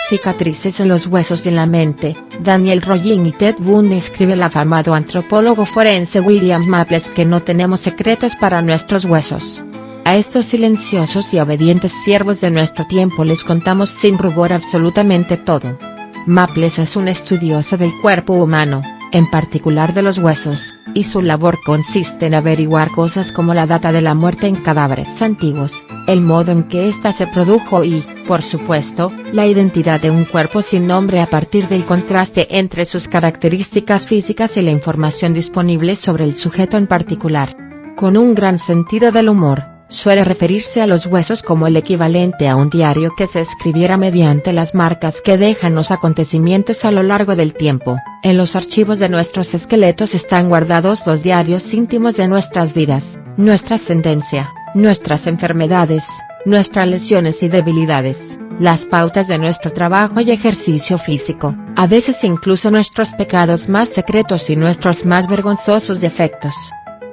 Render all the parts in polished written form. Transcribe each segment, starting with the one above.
Cicatrices en los huesos y en la mente. Daniel Rollin y Ted Bundy. Escribe el afamado antropólogo forense William Maples que no tenemos secretos para nuestros huesos. A estos silenciosos y obedientes siervos de nuestro tiempo les contamos sin rubor absolutamente todo. Maples es un estudioso del cuerpo humano, en particular de los huesos, y su labor consiste en averiguar cosas como la data de la muerte en cadáveres antiguos, el modo en que ésta se produjo y, por supuesto, la identidad de un cuerpo sin nombre a partir del contraste entre sus características físicas y la información disponible sobre el sujeto en particular. Con un gran sentido del humor, suele referirse a los huesos como el equivalente a un diario que se escribiera mediante las marcas que dejan los acontecimientos a lo largo del tiempo. En los archivos de nuestros esqueletos están guardados los diarios íntimos de nuestras vidas, nuestra ascendencia, nuestras enfermedades, nuestras lesiones y debilidades, las pautas de nuestro trabajo y ejercicio físico, a veces incluso nuestros pecados más secretos y nuestros más vergonzosos defectos.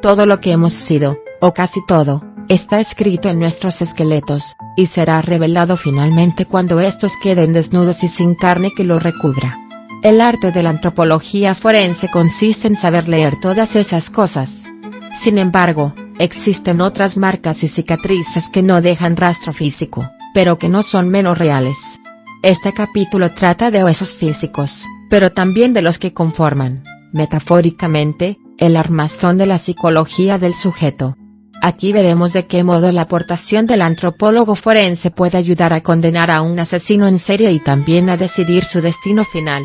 Todo lo que hemos sido, o casi todo, está escrito en nuestros esqueletos, y será revelado finalmente cuando estos queden desnudos y sin carne que lo recubra. El arte de la antropología forense consiste en saber leer todas esas cosas. Sin embargo, existen otras marcas y cicatrices que no dejan rastro físico, pero que no son menos reales. Este capítulo trata de huesos físicos, pero también de los que conforman, metafóricamente, el armazón de la psicología del sujeto. Aquí veremos de qué modo la aportación del antropólogo forense puede ayudar a condenar a un asesino en serie y también a decidir su destino final.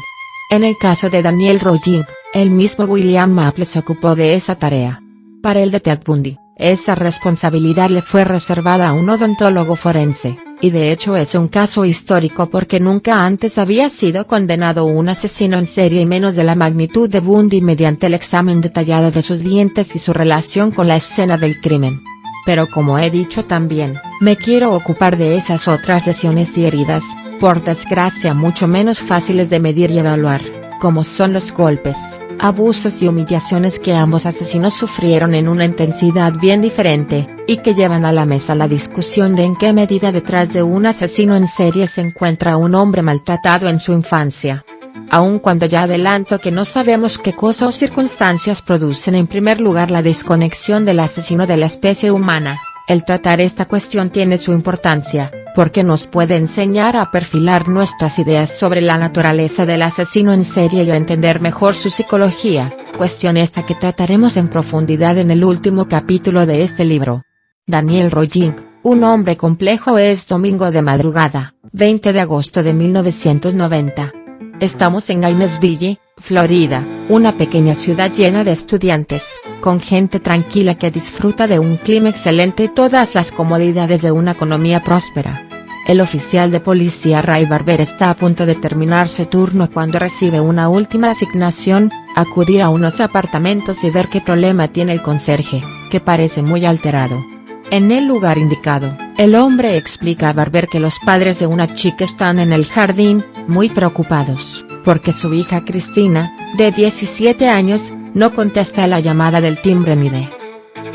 En el caso de Daniel Rollin, el mismo William Maples se ocupó de esa tarea. Para el de Ted Bundy, esa responsabilidad le fue reservada a un odontólogo forense, y de hecho es un caso histórico porque nunca antes había sido condenado un asesino en serie y menos de la magnitud de Bundy mediante el examen detallado de sus dientes y su relación con la escena del crimen. Pero como he dicho también, me quiero ocupar de esas otras lesiones y heridas, por desgracia mucho menos fáciles de medir y evaluar, como son los golpes, abusos y humillaciones que ambos asesinos sufrieron en una intensidad bien diferente, y que llevan a la mesa la discusión de en qué medida detrás de un asesino en serie se encuentra un hombre maltratado en su infancia. Aun cuando ya adelanto que no sabemos qué cosa o circunstancias producen en primer lugar la desconexión del asesino de la especie humana, el tratar esta cuestión tiene su importancia, porque nos puede enseñar a perfilar nuestras ideas sobre la naturaleza del asesino en serie y a entender mejor su psicología, cuestión esta que trataremos en profundidad en el último capítulo de este libro. Daniel Rollin, un hombre complejo. Es domingo de madrugada, 20 de agosto de 1990. Estamos en Gainesville, Florida, una pequeña ciudad llena de estudiantes, con gente tranquila que disfruta de un clima excelente y todas las comodidades de una economía próspera. El oficial de policía Ray Barber está a punto de terminar su turno cuando recibe una última asignación: acudir a unos apartamentos y ver qué problema tiene el conserje, que parece muy alterado. En el lugar indicado, el hombre explica a Barber que los padres de una chica están en el jardín, muy preocupados, porque su hija Cristina, de 17 años, no contesta a la llamada del timbre ni de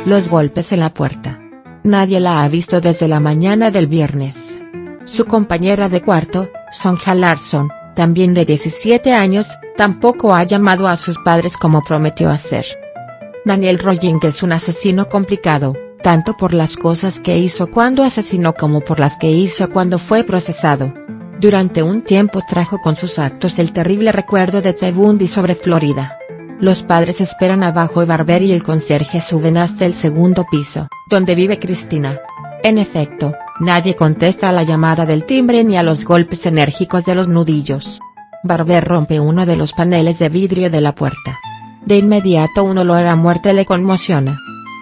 los golpes en la puerta. Nadie la ha visto desde la mañana del viernes. Su compañera de cuarto, Sonja Larson, también de 17 años, tampoco ha llamado a sus padres como prometió hacer. Daniel Rollin es un asesino complicado, tanto por las cosas que hizo cuando asesinó como por las que hizo cuando fue procesado. Durante un tiempo trajo con sus actos el terrible recuerdo de Ted Bundy sobre Florida. Los padres esperan abajo y Barber y el conserje suben hasta el segundo piso, donde vive Cristina. En efecto, nadie contesta a la llamada del timbre ni a los golpes enérgicos de los nudillos. Barber rompe uno de los paneles de vidrio de la puerta. De inmediato un olor a muerte le conmociona.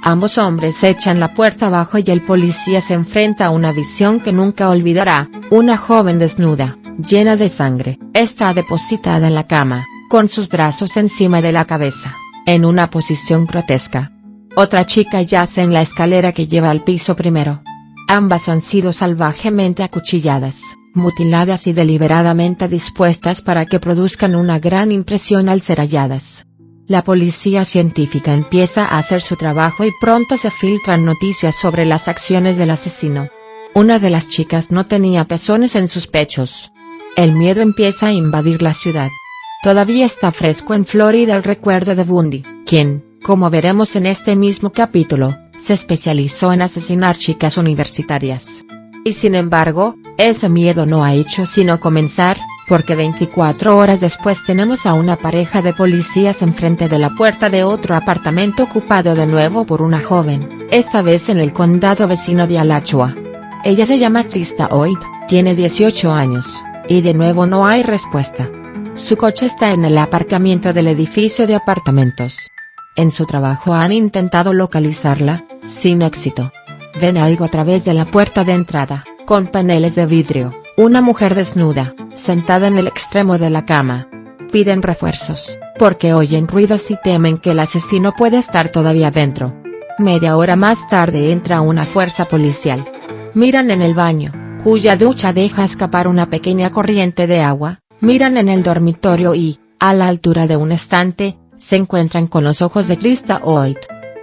Ambos hombres echan la puerta abajo y el policía se enfrenta a una visión que nunca olvidará: una joven desnuda, llena de sangre, está depositada en la cama, con sus brazos encima de la cabeza, en una posición grotesca. Otra chica yace en la escalera que lleva al piso primero. Ambas han sido salvajemente acuchilladas, mutiladas y deliberadamente dispuestas para que produzcan una gran impresión al ser halladas. La policía científica empieza a hacer su trabajo y pronto se filtran noticias sobre las acciones del asesino. Una de las chicas no tenía pezones en sus pechos. El miedo empieza a invadir la ciudad. Todavía está fresco en Florida el recuerdo de Bundy, quien, como veremos en este mismo capítulo, se especializó en asesinar chicas universitarias. Y sin embargo, ese miedo no ha hecho sino comenzar, porque 24 horas después tenemos a una pareja de policías enfrente de la puerta de otro apartamento ocupado de nuevo por una joven, esta vez en el condado vecino de Alachua. Ella se llama Krista Hoyt, tiene 18 años, y de nuevo no hay respuesta. Su coche está en el aparcamiento del edificio de apartamentos. En su trabajo han intentado localizarla, sin éxito. Ven algo a través de la puerta de entrada, con paneles de vidrio, una mujer desnuda, sentada en el extremo de la cama. Piden refuerzos, porque oyen ruidos y temen que el asesino puede estar todavía dentro. Media hora más tarde entra una fuerza policial. Miran en el baño, cuya ducha deja escapar una pequeña corriente de agua, miran en el dormitorio y, a la altura de un estante, se encuentran con los ojos de Krista Hoyt.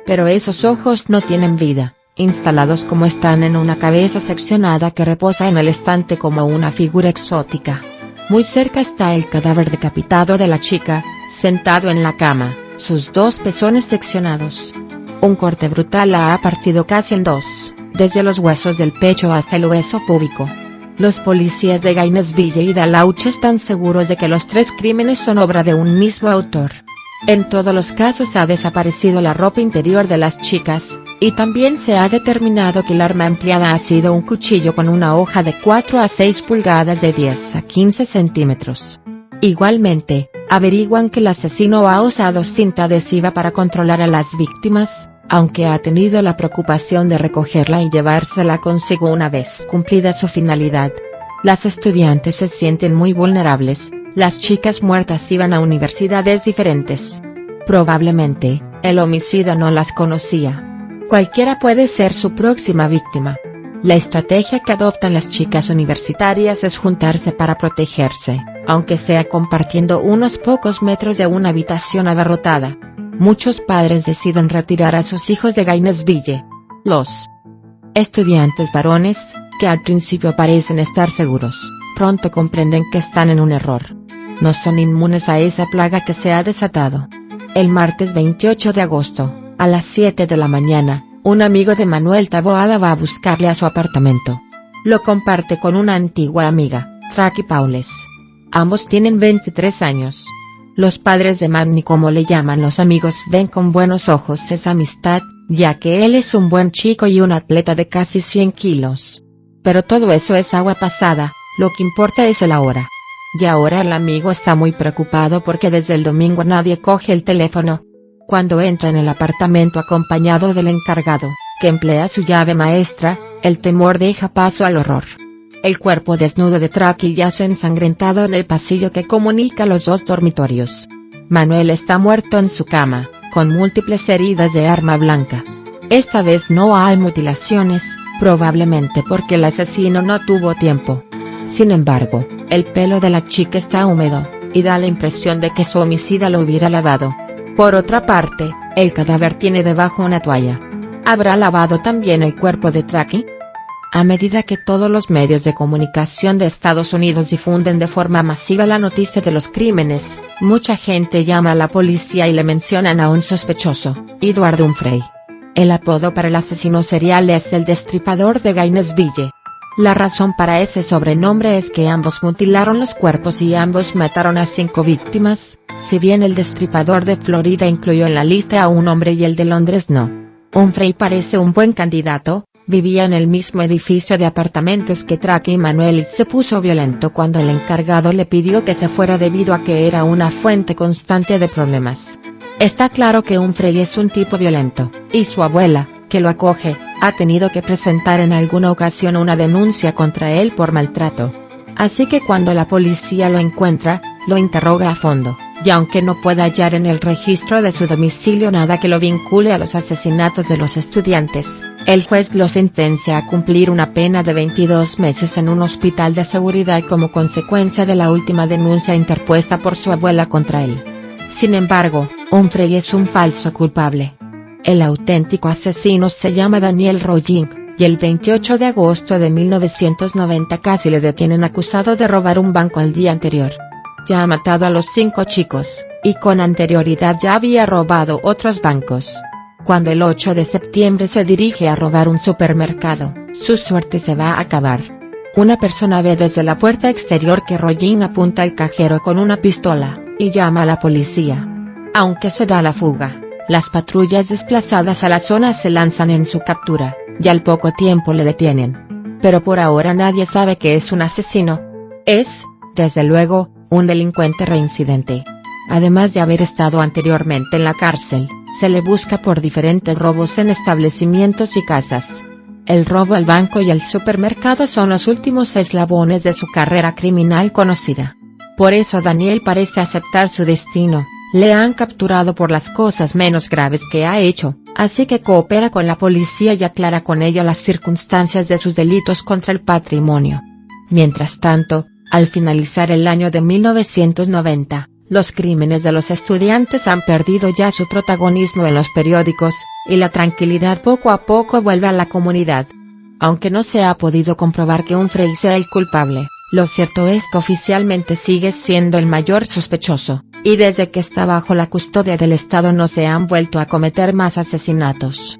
Pero esos ojos no tienen vida, instalados como están en una cabeza seccionada que reposa en el estante como una figura exótica. Muy cerca está el cadáver decapitado de la chica, sentado en la cama, sus dos pezones seccionados. Un corte brutal la ha partido casi en dos, desde los huesos del pecho hasta el hueso púbico. Los policías de Gainesville y Dallas están seguros de que los tres crímenes son obra de un mismo autor. En todos los casos ha desaparecido la ropa interior de las chicas, y también se ha determinado que el arma empleada ha sido un cuchillo con una hoja de 4 a 6 pulgadas de 10 a 15 centímetros. Igualmente, averiguan que el asesino ha usado cinta adhesiva para controlar a las víctimas, aunque ha tenido la preocupación de recogerla y llevársela consigo una vez cumplida su finalidad. Las estudiantes se sienten muy vulnerables. Las chicas muertas iban a universidades diferentes. Probablemente, el homicida no las conocía. Cualquiera puede ser su próxima víctima. La estrategia que adoptan las chicas universitarias es juntarse para protegerse, aunque sea compartiendo unos pocos metros de una habitación abarrotada. Muchos padres deciden retirar a sus hijos de Gainesville. Los estudiantes varones, que al principio parecen estar seguros, pronto comprenden que están en un error. No son inmunes a esa plaga que se ha desatado. El martes 28 de agosto, a las 7 de la mañana, un amigo de Manuel Taboada va a buscarle a su apartamento. Lo comparte con una antigua amiga, Tracy Paules. Ambos tienen 23 años. Los padres de Manny, como le llaman los amigos, ven con buenos ojos esa amistad, ya que él es un buen chico y un atleta de casi 100 kilos. Pero todo eso es agua pasada, lo que importa es el ahora. Y ahora el amigo está muy preocupado porque desde el domingo nadie coge el teléfono. Cuando entra en el apartamento acompañado del encargado, que emplea su llave maestra, el temor deja paso al horror. El cuerpo desnudo de Tracy yace ensangrentado en el pasillo que comunica los dos dormitorios. Manuel está muerto en su cama, con múltiples heridas de arma blanca. Esta vez no hay mutilaciones, probablemente porque el asesino no tuvo tiempo. Sin embargo, el pelo de la chica está húmedo, y da la impresión de que su homicida lo hubiera lavado. Por otra parte, el cadáver tiene debajo una toalla. ¿Habrá lavado también el cuerpo de Tracy? A medida que todos los medios de comunicación de Estados Unidos difunden de forma masiva la noticia de los crímenes, mucha gente llama a la policía y le mencionan a un sospechoso, Edward Humphrey. El apodo para el asesino serial es el Destripador de Gainesville. La razón para ese sobrenombre es que ambos mutilaron los cuerpos y ambos mataron a 5 víctimas, si bien el Destripador de Florida incluyó en la lista a un hombre y el de Londres no. Humphrey parece un buen candidato, vivía en el mismo edificio de apartamentos que Tracy y Manuel y se puso violento cuando el encargado le pidió que se fuera debido a que era una fuente constante de problemas. Está claro que Humphrey es un tipo violento, y su abuela, que lo acoge, ha tenido que presentar en alguna ocasión una denuncia contra él por maltrato. Así que cuando la policía lo encuentra, lo interroga a fondo, y aunque no pueda hallar en el registro de su domicilio nada que lo vincule a los asesinatos de los estudiantes, el juez lo sentencia a cumplir una pena de 22 meses en un hospital de seguridad como consecuencia de la última denuncia interpuesta por su abuela contra él. Sin embargo, Humphrey es un falso culpable. El auténtico asesino se llama Daniel Rollin, y el 28 de agosto de 1990 casi le detienen acusado de robar un banco el día anterior. Ya ha matado a los 5 chicos, y con anterioridad ya había robado otros bancos. Cuando el 8 de septiembre se dirige a robar un supermercado, su suerte se va a acabar. Una persona ve desde la puerta exterior que Rollin apunta al cajero con una pistola, y llama a la policía. Aunque se da la fuga, las patrullas desplazadas a la zona se lanzan en su captura, y al poco tiempo le detienen. Pero por ahora nadie sabe que es un asesino. Es, desde luego, un delincuente reincidente. Además de haber estado anteriormente en la cárcel, se le busca por diferentes robos en establecimientos y casas. El robo al banco y al supermercado son los últimos eslabones de su carrera criminal conocida. Por eso Daniel parece aceptar su destino. Le han capturado por las cosas menos graves que ha hecho, así que coopera con la policía y aclara con ella las circunstancias de sus delitos contra el patrimonio. Mientras tanto, al finalizar el año de 1990, los crímenes de los estudiantes han perdido ya su protagonismo en los periódicos, y la tranquilidad poco a poco vuelve a la comunidad. Aunque no se ha podido comprobar que Humphrey sea el culpable, lo cierto es que oficialmente sigue siendo el mayor sospechoso, y desde que está bajo la custodia del Estado no se han vuelto a cometer más asesinatos.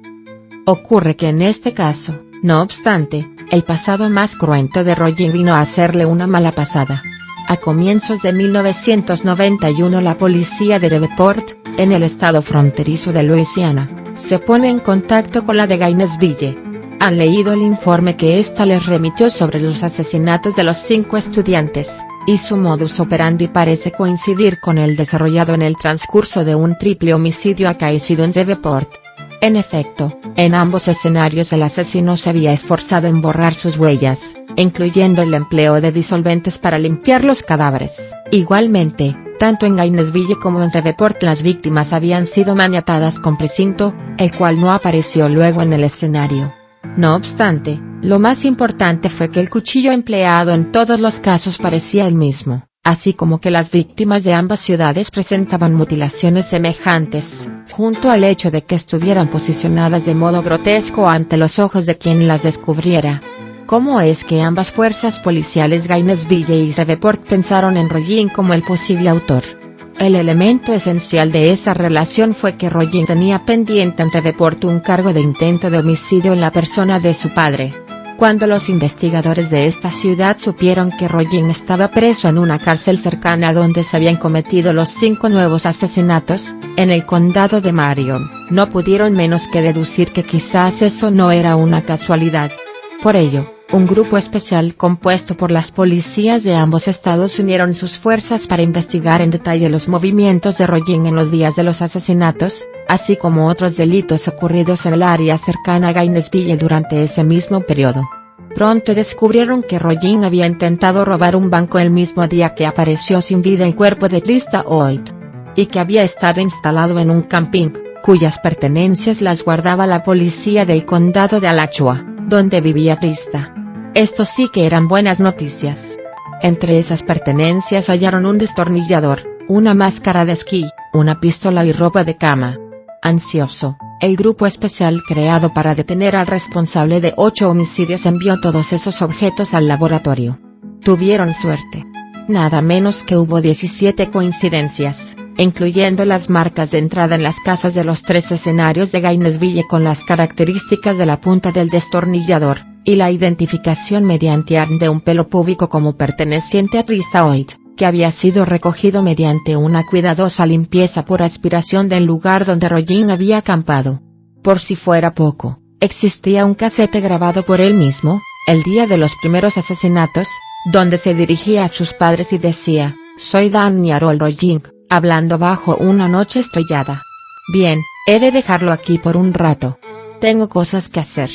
Ocurre que en este caso, no obstante, el pasado más cruento de Rollin vino a hacerle una mala pasada. A comienzos de 1991 la policía de Davenport, en el estado fronterizo de Luisiana, se pone en contacto con la de Gainesville. Han leído el informe que ésta les remitió sobre los asesinatos de los 5 estudiantes, y su modus operandi parece coincidir con el desarrollado en el transcurso de un triple homicidio acaecido en Davenport. En efecto, en ambos escenarios el asesino se había esforzado en borrar sus huellas, incluyendo el empleo de disolventes para limpiar los cadáveres. Igualmente, tanto en Gainesville como en Davenport las víctimas habían sido maniatadas con precinto, el cual no apareció luego en el escenario. No obstante, lo más importante fue que el cuchillo empleado en todos los casos parecía el mismo, así como que las víctimas de ambas ciudades presentaban mutilaciones semejantes, junto al hecho de que estuvieran posicionadas de modo grotesco ante los ojos de quien las descubriera. ¿Cómo es que ambas fuerzas policiales Gainesville y Davenport pensaron en Rollin como el posible autor? El elemento esencial de esa relación fue que Rollin tenía pendiente en Davenport un cargo de intento de homicidio en la persona de su padre. Cuando los investigadores de esta ciudad supieron que Rollin estaba preso en una cárcel cercana donde se habían cometido los 5 nuevos asesinatos, en el condado de Marion, no pudieron menos que deducir que quizás eso no era una casualidad. Por ello, un grupo especial compuesto por las policías de ambos estados unieron sus fuerzas para investigar en detalle los movimientos de Rollin en los días de los asesinatos, así como otros delitos ocurridos en el área cercana a Gainesville durante ese mismo periodo. Pronto descubrieron que Rollin había intentado robar un banco el mismo día que apareció sin vida el cuerpo de Trista Hoyt, y que había estado instalado en un camping, cuyas pertenencias las guardaba la policía del condado de Alachua, donde vivía Trista. Esto sí que eran buenas noticias. Entre esas pertenencias hallaron un destornillador, una máscara de esquí, una pistola y ropa de cama. Ansioso, el grupo especial creado para detener al responsable de 8 homicidios envió todos esos objetos al laboratorio. Tuvieron suerte. Nada menos que hubo 17 coincidencias, incluyendo las marcas de entrada en las casas de los 3 escenarios de Gainesville con las características de la punta del destornillador, y la identificación mediante ADN de un pelo púbico como perteneciente a Trista Hoyt, que había sido recogido mediante una cuidadosa limpieza por aspiración del lugar donde Rollin había acampado. Por si fuera poco, existía un casete grabado por él mismo, el día de los primeros asesinatos, donde se dirigía a sus padres y decía: «Soy Daniel Rollin, hablando bajo una noche estrellada. Bien, he de dejarlo aquí por un rato. Tengo cosas que hacer».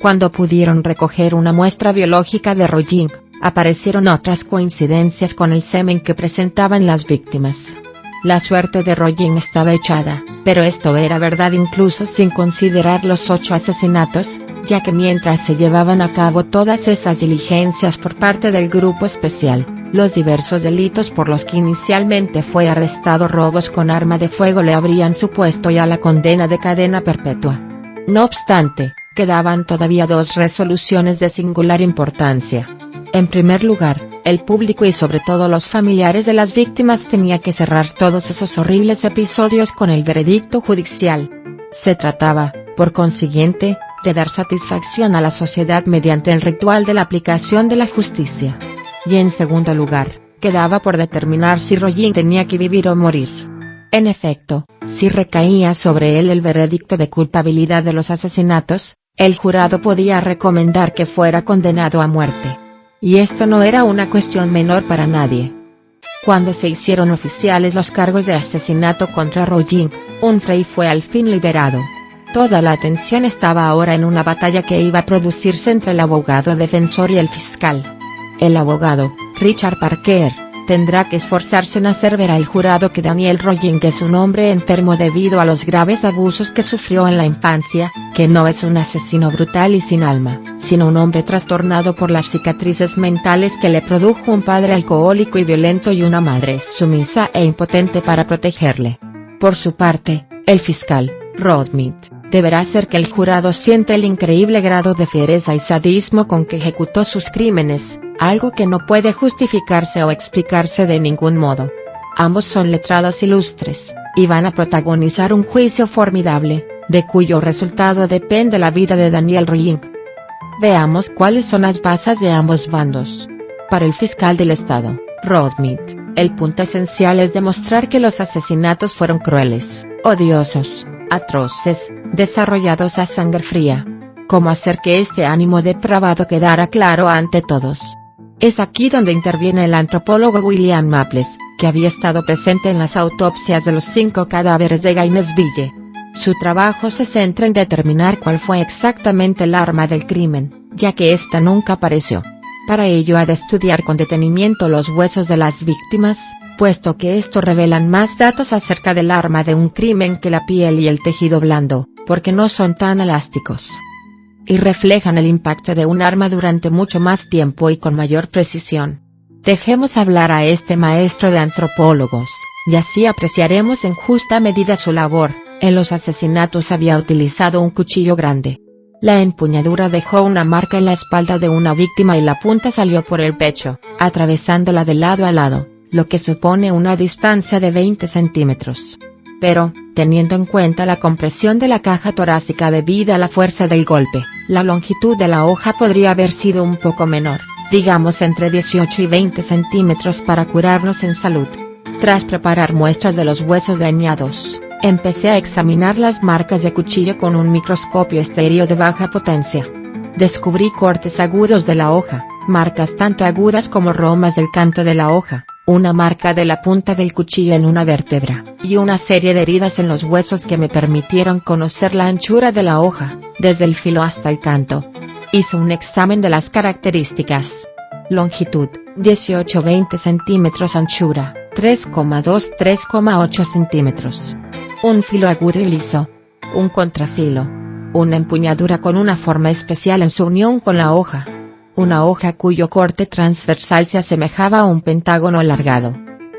Cuando pudieron recoger una muestra biológica de Rollin, aparecieron otras coincidencias con el semen que presentaban las víctimas. La suerte de Rollin estaba echada, pero esto era verdad incluso sin considerar los 8 asesinatos, ya que mientras se llevaban a cabo todas esas diligencias por parte del grupo especial, los diversos delitos por los que inicialmente fue arrestado, robos con arma de fuego, le habrían supuesto ya la condena de cadena perpetua. No obstante, quedaban todavía dos resoluciones de singular importancia. En primer lugar, el público y sobre todo los familiares de las víctimas tenía que cerrar todos esos horribles episodios con el veredicto judicial. Se trataba, por consiguiente, de dar satisfacción a la sociedad mediante el ritual de la aplicación de la justicia. Y en segundo lugar, quedaba por determinar si Rollin tenía que vivir o morir. En efecto, si recaía sobre él el veredicto de culpabilidad de los asesinatos, el jurado podía recomendar que fuera condenado a muerte. Y esto no era una cuestión menor para nadie. Cuando se hicieron oficiales los cargos de asesinato contra Rollin, Humphrey fue al fin liberado. Toda la atención estaba ahora en una batalla que iba a producirse entre el abogado defensor y el fiscal. El abogado, Richard Parker, tendrá que esforzarse en hacer ver al jurado que Daniel Rollin es un hombre enfermo debido a los graves abusos que sufrió en la infancia, que no es un asesino brutal y sin alma, sino un hombre trastornado por las cicatrices mentales que le produjo un padre alcohólico y violento y una madre sumisa e impotente para protegerle. Por su parte, el fiscal, Rodmit, deberá hacer que el jurado siente el increíble grado de fiereza y sadismo con que ejecutó sus crímenes, algo que no puede justificarse o explicarse de ningún modo. Ambos son letrados ilustres, y van a protagonizar un juicio formidable, de cuyo resultado depende la vida de Daniel Rollin. Veamos cuáles son las bases de ambos bandos. Para el fiscal del Estado, Rodmit, el punto esencial es demostrar que los asesinatos fueron crueles, odiosos, atroces, desarrollados a sangre fría. Cómo hacer que este ánimo depravado quedara claro ante todos. Es aquí donde interviene el antropólogo William Maples, que había estado presente en las autopsias de los 5 cadáveres de Gainesville. Su trabajo se centra en determinar cuál fue exactamente el arma del crimen, ya que ésta nunca apareció. Para ello ha de estudiar con detenimiento los huesos de las víctimas, puesto que estos revelan más datos acerca del arma de un crimen que la piel y el tejido blando, porque no son tan elásticos. Y reflejan el impacto de un arma durante mucho más tiempo y con mayor precisión. Dejemos hablar a este maestro de antropólogos, y así apreciaremos en justa medida su labor. En los asesinatos había utilizado un cuchillo grande. La empuñadura dejó una marca en la espalda de una víctima y la punta salió por el pecho, atravesándola de lado a lado, lo que supone una distancia de 20 centímetros. Pero, teniendo en cuenta la compresión de la caja torácica debido a la fuerza del golpe, la longitud de la hoja podría haber sido un poco menor, digamos entre 18 y 20 centímetros para curarnos en salud. Tras preparar muestras de los huesos dañados, empecé a examinar las marcas de cuchillo con un microscopio estéreo de baja potencia. Descubrí cortes agudos de la hoja, marcas tanto agudas como romas del canto de la hoja, una marca de la punta del cuchillo en una vértebra, y una serie de heridas en los huesos que me permitieron conocer la anchura de la hoja, desde el filo hasta el canto. Hice un examen de las características. Longitud, 18-20 centímetros. Anchura, 3,2-3,8 centímetros. Un filo agudo y liso. Un contrafilo. Una empuñadura con una forma especial en su unión con la hoja. Una hoja cuyo corte transversal se asemejaba a un pentágono alargado.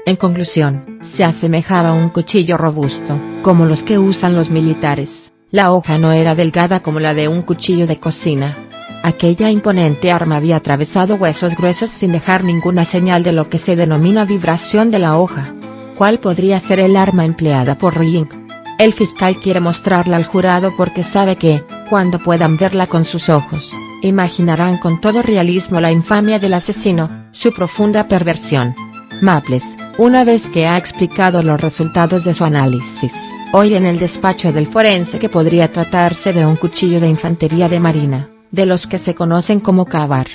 En conclusión, se asemejaba a un cuchillo robusto, como los que usan los militares. La hoja no era delgada como la de un cuchillo de cocina. Aquella imponente arma había atravesado huesos gruesos sin dejar ninguna señal de lo que se denomina vibración de la hoja. ¿Cuál podría ser el arma empleada por Rollin? El fiscal quiere mostrarla al jurado porque sabe que, cuando puedan verla con sus ojos, imaginarán con todo realismo la infamia del asesino, su profunda perversión. Maples, una vez que ha explicado los resultados de su análisis, oye en el despacho del forense que podría tratarse de un cuchillo de infantería de marina, de los que se conocen como Ka-Bar.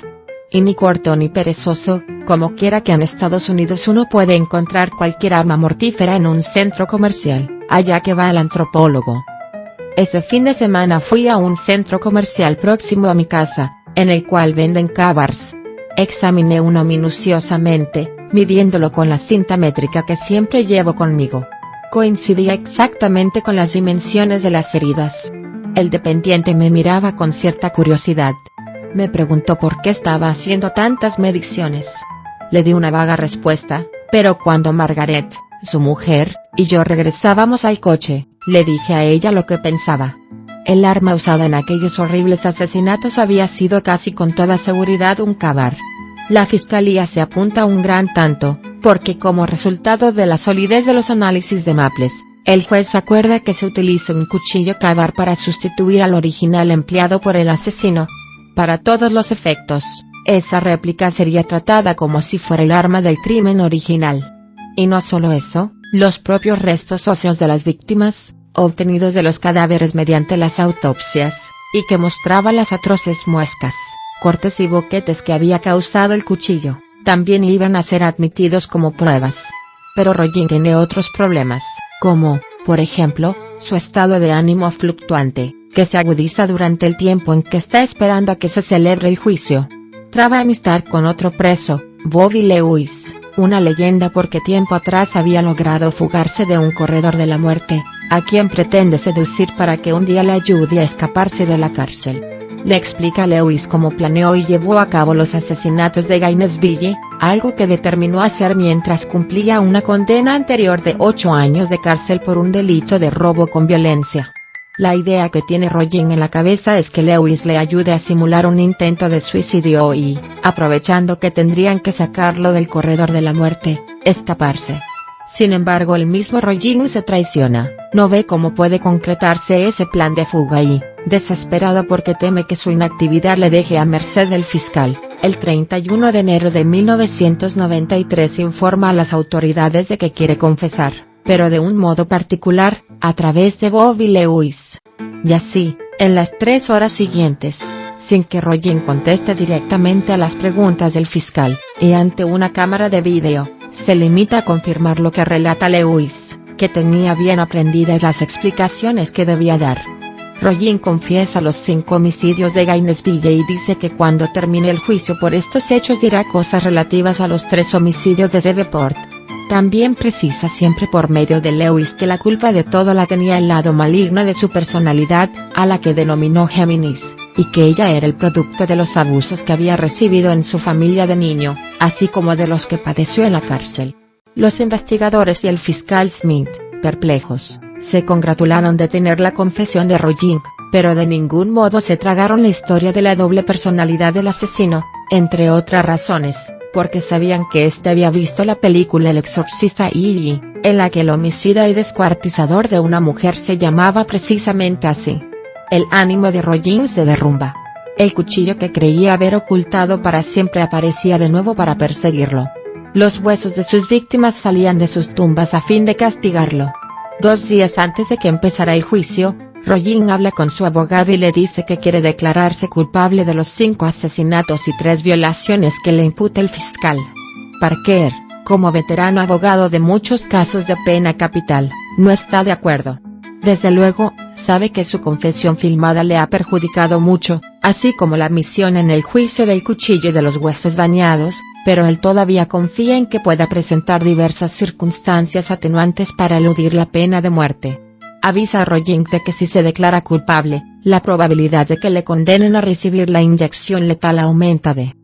Y ni corto ni perezoso, como quiera que en Estados Unidos uno puede encontrar cualquier arma mortífera en un centro comercial, allá que va el antropólogo. Ese fin de semana fui a un centro comercial próximo a mi casa, en el cual venden Ka-Bars. Examiné uno minuciosamente, midiéndolo con la cinta métrica que siempre llevo conmigo. Coincidía exactamente con las dimensiones de las heridas. El dependiente me miraba con cierta curiosidad. Me preguntó por qué estaba haciendo tantas mediciones. Le di una vaga respuesta, pero cuando Margaret, su mujer, y yo regresábamos al coche, le dije a ella lo que pensaba. El arma usada en aquellos horribles asesinatos había sido casi con toda seguridad un Ka-Bar. La fiscalía se apunta un gran tanto, porque como resultado de la solidez de los análisis de Maples, el juez acuerda que se utilice un cuchillo Ka-Bar para sustituir al original empleado por el asesino. Para todos los efectos, esa réplica sería tratada como si fuera el arma del crimen original. Y no solo eso, los propios restos óseos de las víctimas, obtenidos de los cadáveres mediante las autopsias, y que mostraban las atroces muescas, cortes y boquetes que había causado el cuchillo, también iban a ser admitidos como pruebas. Pero Rollin tiene otros problemas, como, por ejemplo, su estado de ánimo fluctuante, que se agudiza durante el tiempo en que está esperando a que se celebre el juicio. Traba amistad con otro preso, Bobby Lewis, una leyenda porque tiempo atrás había logrado fugarse de un corredor de la muerte, a quien pretende seducir para que un día le ayude a escaparse de la cárcel. Le explica a Lewis cómo planeó y llevó a cabo los asesinatos de Gainesville, algo que determinó hacer mientras cumplía una condena anterior de 8 años de cárcel por un delito de robo con violencia. La idea que tiene Rollin en la cabeza es que Lewis le ayude a simular un intento de suicidio y, aprovechando que tendrían que sacarlo del corredor de la muerte, escaparse. Sin embargo, el mismo Rollin se traiciona, no ve cómo puede concretarse ese plan de fuga y, desesperado porque teme que su inactividad le deje a merced del fiscal, el 31 de enero de 1993 informa a las autoridades de que quiere confesar, pero de un modo particular, a través de Bobby Lewis. Y así, en las 3 horas siguientes, sin que Rollin conteste directamente a las preguntas del fiscal, y ante una cámara de vídeo, se limita a confirmar lo que relata Lewis, que tenía bien aprendidas las explicaciones que debía dar. Rollin confiesa los 5 homicidios de Gainesville y dice que cuando termine el juicio por estos hechos dirá cosas relativas a los 3 homicidios de Davenport. También precisa siempre por medio de Lewis que la culpa de todo la tenía el lado maligno de su personalidad, a la que denominó Géminis, y que ella era el producto de los abusos que había recibido en su familia de niño, así como de los que padeció en la cárcel. Los investigadores y el fiscal Smith, perplejos, se congratularon de tener la confesión de Rollin, pero de ningún modo se tragaron la historia de la doble personalidad del asesino, entre otras razones, porque sabían que éste había visto la película El exorcista y, en la que el homicida y descuartizador de una mujer se llamaba precisamente así. El ánimo de Rollin se derrumba. El cuchillo que creía haber ocultado para siempre aparecía de nuevo para perseguirlo. Los huesos de sus víctimas salían de sus tumbas a fin de castigarlo. 2 días antes de que empezara el juicio, Rollin habla con su abogado y le dice que quiere declararse culpable de los 5 asesinatos y 3 violaciones que le imputa el fiscal. Parker, como veterano abogado de muchos casos de pena capital, no está de acuerdo. Desde luego, sabe que su confesión filmada le ha perjudicado mucho, así como la misión en el juicio del cuchillo y de los huesos dañados, pero él todavía confía en que pueda presentar diversas circunstancias atenuantes para eludir la pena de muerte. Avisa a Rollin de que si se declara culpable, la probabilidad de que le condenen a recibir la inyección letal aumenta de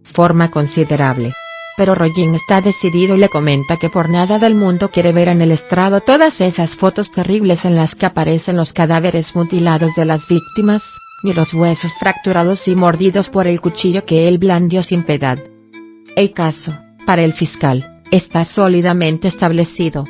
forma considerable. Pero Rollin está decidido y le comenta que por nada del mundo quiere ver en el estrado todas esas fotos terribles en las que aparecen los cadáveres mutilados de las víctimas, ni los huesos fracturados y mordidos por el cuchillo que él blandió sin piedad. El caso, para el fiscal, está sólidamente establecido.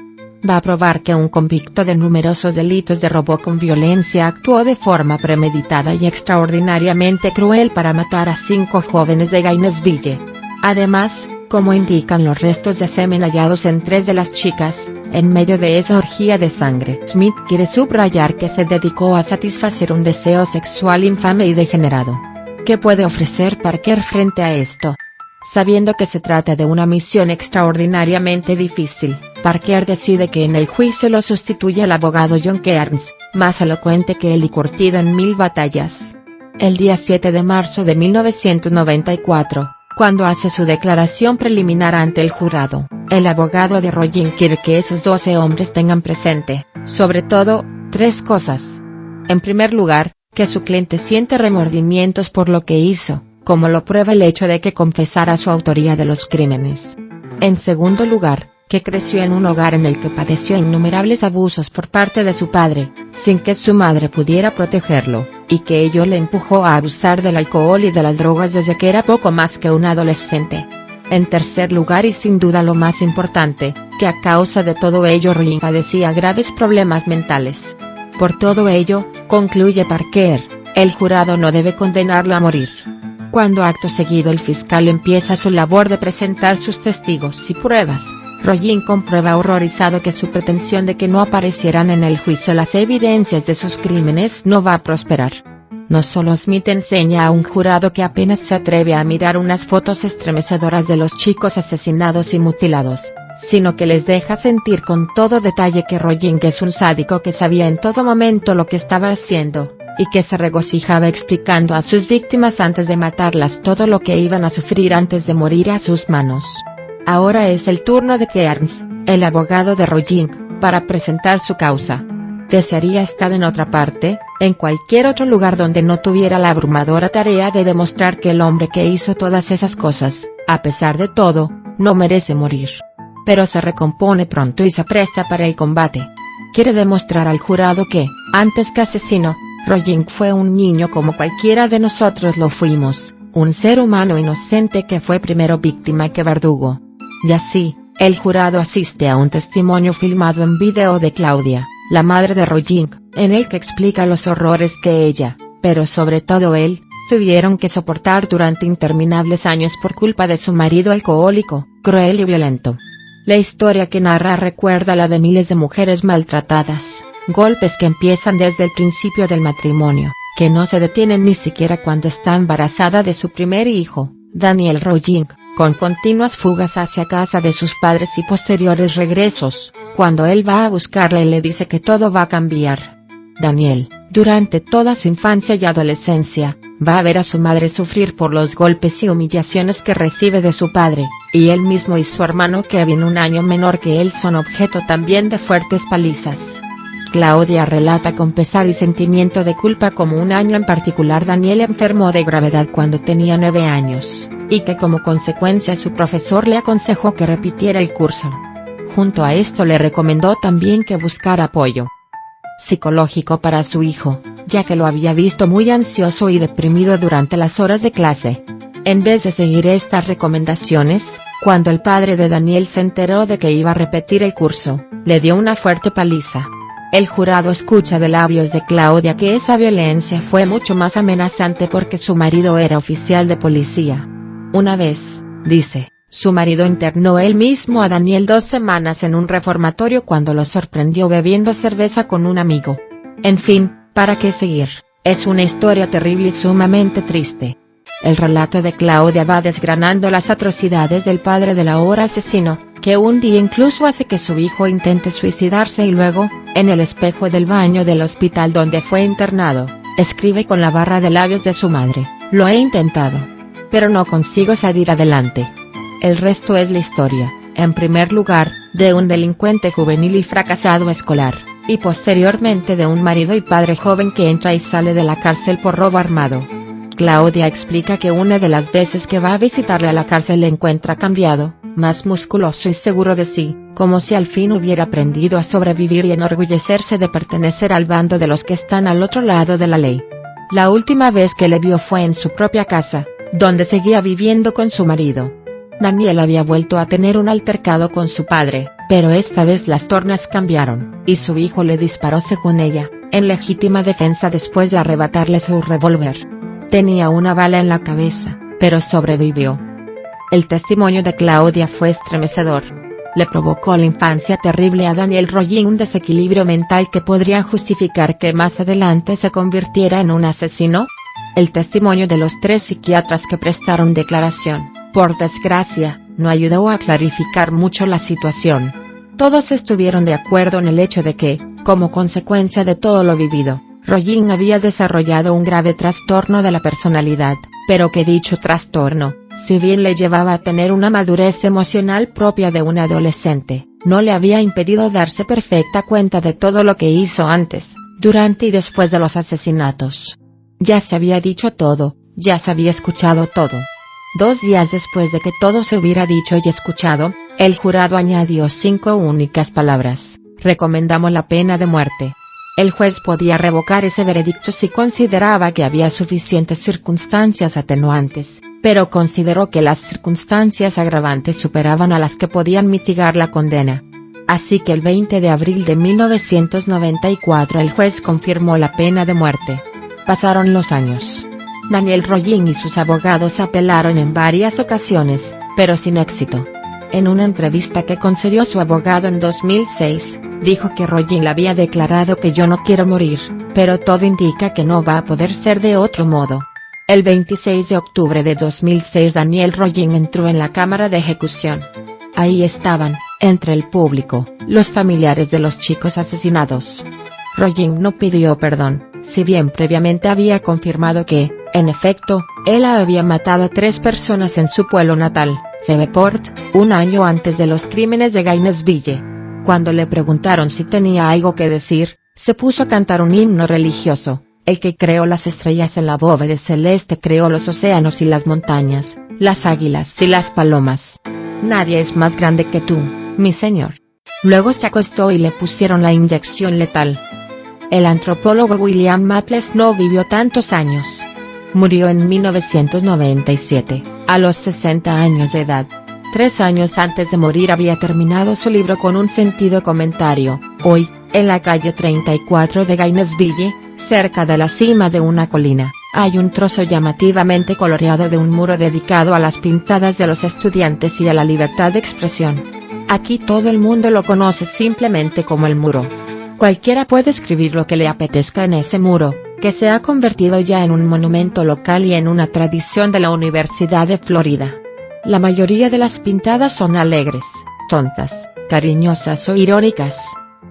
Va a probar que un convicto de numerosos delitos de robo con violencia actuó de forma premeditada y extraordinariamente cruel para matar a 5 jóvenes de Gainesville. Además, como indican los restos de semen hallados en 3 de las chicas, en medio de esa orgía de sangre, Smith quiere subrayar que se dedicó a satisfacer un deseo sexual infame y degenerado. ¿Qué puede ofrecer Parker frente a esto? Sabiendo que se trata de una misión extraordinariamente difícil, Parker decide que en el juicio lo sustituye el abogado John Kearns, más elocuente que él y curtido en 1000 batallas. El día 7 de marzo de 1994, cuando hace su declaración preliminar ante el jurado, el abogado de Rollin quiere que esos 12 hombres tengan presente, sobre todo, 3 cosas. En primer lugar, que su cliente siente remordimientos por lo que hizo, como lo prueba el hecho de que confesara su autoría de los crímenes. En segundo lugar, que creció en un hogar en el que padeció innumerables abusos por parte de su padre, sin que su madre pudiera protegerlo, y que ello le empujó a abusar del alcohol y de las drogas desde que era poco más que un adolescente. En tercer lugar y sin duda lo más importante, que a causa de todo ello Rollin padecía graves problemas mentales. Por todo ello, concluye Parker, el jurado no debe condenarlo a morir. Cuando acto seguido el fiscal empieza su labor de presentar sus testigos y pruebas, Rollin comprueba horrorizado que su pretensión de que no aparecieran en el juicio las evidencias de sus crímenes no va a prosperar. No solo Smith enseña a un jurado que apenas se atreve a mirar unas fotos estremecedoras de los chicos asesinados y mutilados, sino que les deja sentir con todo detalle que Rollin es un sádico que sabía en todo momento lo que estaba haciendo, y que se regocijaba explicando a sus víctimas antes de matarlas todo lo que iban a sufrir antes de morir a sus manos. Ahora es el turno de Kearns, el abogado de Rollin, para presentar su causa. Desearía estar en otra parte, en cualquier otro lugar donde no tuviera la abrumadora tarea de demostrar que el hombre que hizo todas esas cosas, a pesar de todo, no merece morir. Pero se recompone pronto y se presta para el combate. Quiere demostrar al jurado que, antes que asesino, Rollin fue un niño como cualquiera de nosotros lo fuimos, un ser humano inocente que fue primero víctima que verdugo. Y así, el jurado asiste a un testimonio filmado en video de Claudia, la madre de Rollin, en el que explica los horrores que ella, pero sobre todo él, tuvieron que soportar durante interminables años por culpa de su marido alcohólico, cruel y violento. La historia que narra recuerda la de miles de mujeres maltratadas, golpes que empiezan desde el principio del matrimonio, que no se detienen ni siquiera cuando está embarazada de su primer hijo, Daniel Rollin, con continuas fugas hacia casa de sus padres y posteriores regresos, cuando él va a buscarla y le dice que todo va a cambiar. Daniel, durante toda su infancia y adolescencia, va a ver a su madre sufrir por los golpes y humillaciones que recibe de su padre, y él mismo y su hermano Kevin, un año menor que él, son objeto también de fuertes palizas. Claudia relata con pesar y sentimiento de culpa cómo un año en particular Daniel enfermó de gravedad cuando tenía 9 años, y que como consecuencia su profesor le aconsejó que repitiera el curso. Junto a esto le recomendó también que buscara apoyo psicológico para su hijo, ya que lo había visto muy ansioso y deprimido durante las horas de clase. En vez de seguir estas recomendaciones, cuando el padre de Daniel se enteró de que iba a repetir el curso, le dio una fuerte paliza. El jurado escucha de labios de Claudia que esa violencia fue mucho más amenazante porque su marido era oficial de policía. Una vez, dice, su marido internó él mismo a Daniel 2 semanas en un reformatorio cuando lo sorprendió bebiendo cerveza con un amigo. En fin, ¿para qué seguir? Es una historia terrible y sumamente triste. El relato de Claudia va desgranando las atrocidades del padre del ahora asesino, que un día incluso hace que su hijo intente suicidarse y luego, en el espejo del baño del hospital donde fue internado, escribe con la barra de labios de su madre: "Lo he intentado, pero no consigo salir adelante". El resto es la historia, en primer lugar, de un delincuente juvenil y fracasado escolar, y posteriormente de un marido y padre joven que entra y sale de la cárcel por robo armado. Claudia explica que una de las veces que va a visitarle a la cárcel le encuentra cambiado, más musculoso y seguro de sí, como si al fin hubiera aprendido a sobrevivir y enorgullecerse de pertenecer al bando de los que están al otro lado de la ley. La última vez que le vio fue en su propia casa, donde seguía viviendo con su marido. Daniel había vuelto a tener un altercado con su padre, pero esta vez las tornas cambiaron, y su hijo le disparó según ella, en legítima defensa después de arrebatarle su revólver. Tenía una bala en la cabeza, pero sobrevivió. El testimonio de Claudia fue estremecedor. Le provocó la infancia terrible a Daniel Rollin un desequilibrio mental que podría justificar que más adelante se convirtiera en un asesino. El testimonio de los 3 psiquiatras que prestaron declaración, por desgracia, no ayudó a clarificar mucho la situación. Todos estuvieron de acuerdo en el hecho de que, como consecuencia de todo lo vivido, Rollin había desarrollado un grave trastorno de la personalidad, pero que dicho trastorno, si bien le llevaba a tener una madurez emocional propia de un adolescente, no le había impedido darse perfecta cuenta de todo lo que hizo antes, durante y después de los asesinatos. Ya se había dicho todo, ya se había escuchado todo. 2 días después de que todo se hubiera dicho y escuchado, el jurado añadió 5 únicas palabras: recomendamos la pena de muerte. El juez podía revocar ese veredicto si consideraba que había suficientes circunstancias atenuantes, pero consideró que las circunstancias agravantes superaban a las que podían mitigar la condena. Así que el 20 de abril de 1994 el juez confirmó la pena de muerte. Pasaron los años. Daniel Rollin y sus abogados apelaron en varias ocasiones, pero sin éxito. En una entrevista que concedió su abogado en 2006, dijo que Rollin le había declarado que yo no quiero morir, pero todo indica que no va a poder ser de otro modo. El 26 de octubre de 2006 Daniel Rollin entró en la cámara de ejecución. Ahí estaban, entre el público, los familiares de los chicos asesinados. Rollin no pidió perdón, si bien previamente había confirmado que, en efecto, él había matado a 3 personas en su pueblo natal, Shreveport, un año antes de los crímenes de Gainesville. Cuando le preguntaron si tenía algo que decir, se puso a cantar un himno religioso: el que creó las estrellas en la bóveda celeste creó los océanos y las montañas, las águilas y las palomas. Nadie es más grande que tú, mi señor. Luego se acostó y le pusieron la inyección letal. El antropólogo William Maples no vivió tantos años. Murió en 1997, a los 60 años de edad. 3 años antes de morir había terminado su libro con un sentido comentario: hoy, en la calle 34 de Gainesville, cerca de la cima de una colina, hay un trozo llamativamente coloreado de un muro dedicado a las pintadas de los estudiantes y a la libertad de expresión. Aquí todo el mundo lo conoce simplemente como el muro. Cualquiera puede escribir lo que le apetezca en ese muro, que se ha convertido ya en un monumento local y en una tradición de la Universidad de Florida. La mayoría de las pintadas son alegres, tontas, cariñosas o irónicas.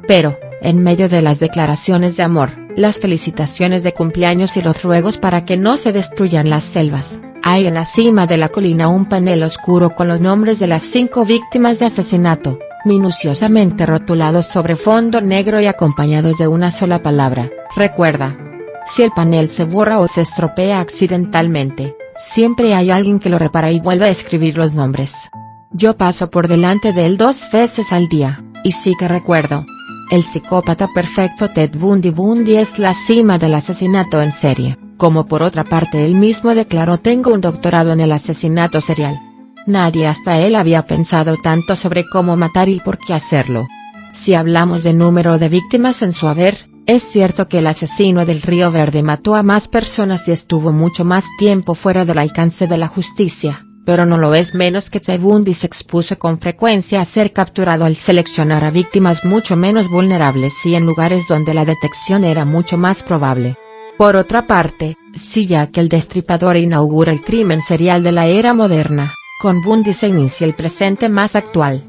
Pero, en medio de las declaraciones de amor, las felicitaciones de cumpleaños y los ruegos para que no se destruyan las selvas, hay en la cima de la colina un panel oscuro con los nombres de las 5 víctimas de asesinato, minuciosamente rotulados sobre fondo negro y acompañados de una sola palabra: recuerda. Si el panel se borra o se estropea accidentalmente, siempre hay alguien que lo repara y vuelve a escribir los nombres. Yo paso por delante de él 2 veces al día, y sí que recuerdo. El psicópata perfecto Ted Bundy. Bundy es la cima del asesinato en serie, como por otra parte él mismo declaró: tengo un doctorado en el asesinato serial. Nadie hasta él había pensado tanto sobre cómo matar y por qué hacerlo. Si hablamos de número de víctimas en su haber, es cierto que el asesino del Río Verde mató a más personas y estuvo mucho más tiempo fuera del alcance de la justicia, pero no lo es menos que Ted Bundy se expuso con frecuencia a ser capturado al seleccionar a víctimas mucho menos vulnerables y en lugares donde la detección era mucho más probable. Por otra parte, si Jack el Destripador inaugura el crimen serial de la era moderna, con Bundy se inicia el presente más actual.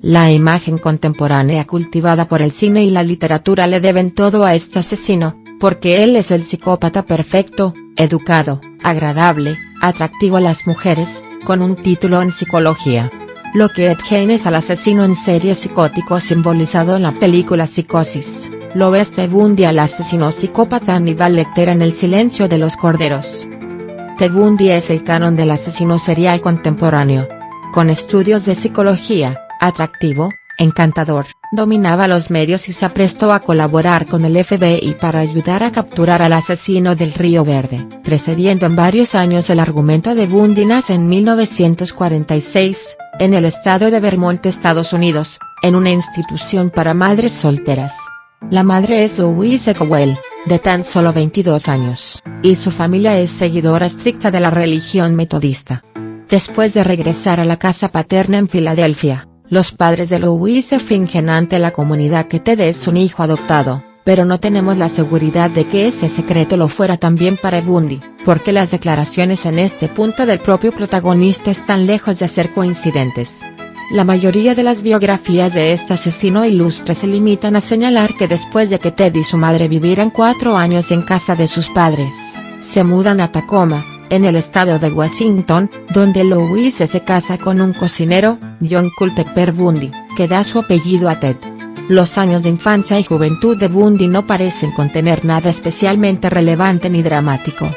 La imagen contemporánea cultivada por el cine y la literatura le deben todo a este asesino, porque él es el psicópata perfecto, educado, agradable, atractivo a las mujeres, con un título en psicología. Lo que Ed Gein es al asesino en serie psicótico simbolizado en la película Psicosis, lo es Ted Bundy al asesino psicópata Aníbal Lecter en El silencio de los corderos. Ted Bundy es el canon del asesino serial contemporáneo. Con estudios de psicología, atractivo, encantador, dominaba los medios y se aprestó a colaborar con el FBI para ayudar a capturar al asesino del Río Verde. Precediendo en varios años el argumento de Bundy nace en 1946, en el estado de Vermont, Estados Unidos, en una institución para madres solteras. La madre es Louise Cowell, de tan solo 22 años, y su familia es seguidora estricta de la religión metodista. Después de regresar a la casa paterna en Filadelfia, los padres de Louise fingen ante la comunidad que Ted es un hijo adoptado, pero no tenemos la seguridad de que ese secreto lo fuera también para Bundy, porque las declaraciones en este punto del propio protagonista están lejos de ser coincidentes. La mayoría de las biografías de este asesino ilustre se limitan a señalar que después de que Ted y su madre vivieran 4 años en casa de sus padres, se mudan a Tacoma, en el estado de Washington, donde Louise se casa con un cocinero, John Culpeper Bundy, que da su apellido a Ted. Los años de infancia y juventud de Bundy no parecen contener nada especialmente relevante ni dramático.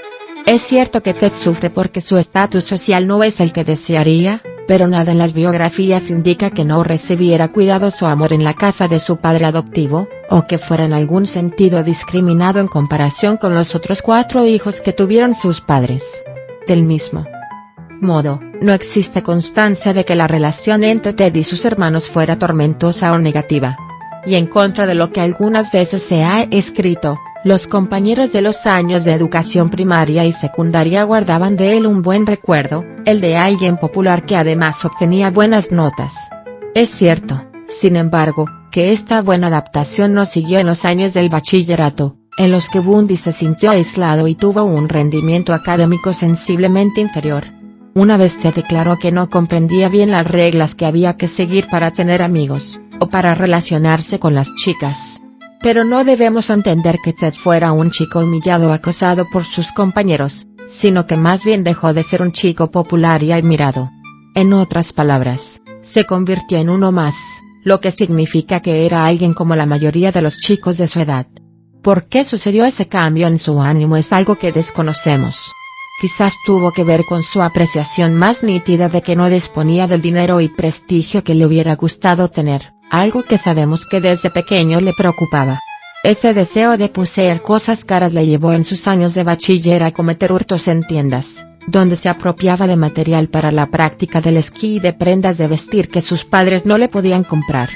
Es cierto que Ted sufre porque su estatus social no es el que desearía, pero nada en las biografías indica que no recibiera cuidados o amor en la casa de su padre adoptivo, o que fuera en algún sentido discriminado en comparación con los otros 4 hijos que tuvieron sus padres. Del mismo modo, no existe constancia de que la relación entre Ted y sus hermanos fuera tormentosa o negativa. Y en contra de lo que algunas veces se ha escrito, los compañeros de los años de educación primaria y secundaria guardaban de él un buen recuerdo, el de alguien popular que además obtenía buenas notas. Es cierto, sin embargo, que esta buena adaptación no siguió en los años del bachillerato, en los que Bundy se sintió aislado y tuvo un rendimiento académico sensiblemente inferior. Una vez Ted declaró que no comprendía bien las reglas que había que seguir para tener amigos, o para relacionarse con las chicas. Pero no debemos entender que Ted fuera un chico humillado o acosado por sus compañeros, sino que más bien dejó de ser un chico popular y admirado. En otras palabras, se convirtió en uno más, lo que significa que era alguien como la mayoría de los chicos de su edad. ¿Por qué sucedió ese cambio en su ánimo? Es algo que desconocemos. Quizás tuvo que ver con su apreciación más nítida de que no disponía del dinero y prestigio que le hubiera gustado tener, algo que sabemos que desde pequeño le preocupaba. Ese deseo de poseer cosas caras le llevó en sus años de bachiller a cometer hurtos en tiendas, donde se apropiaba de material para la práctica del esquí y de prendas de vestir que sus padres no le podían comprar.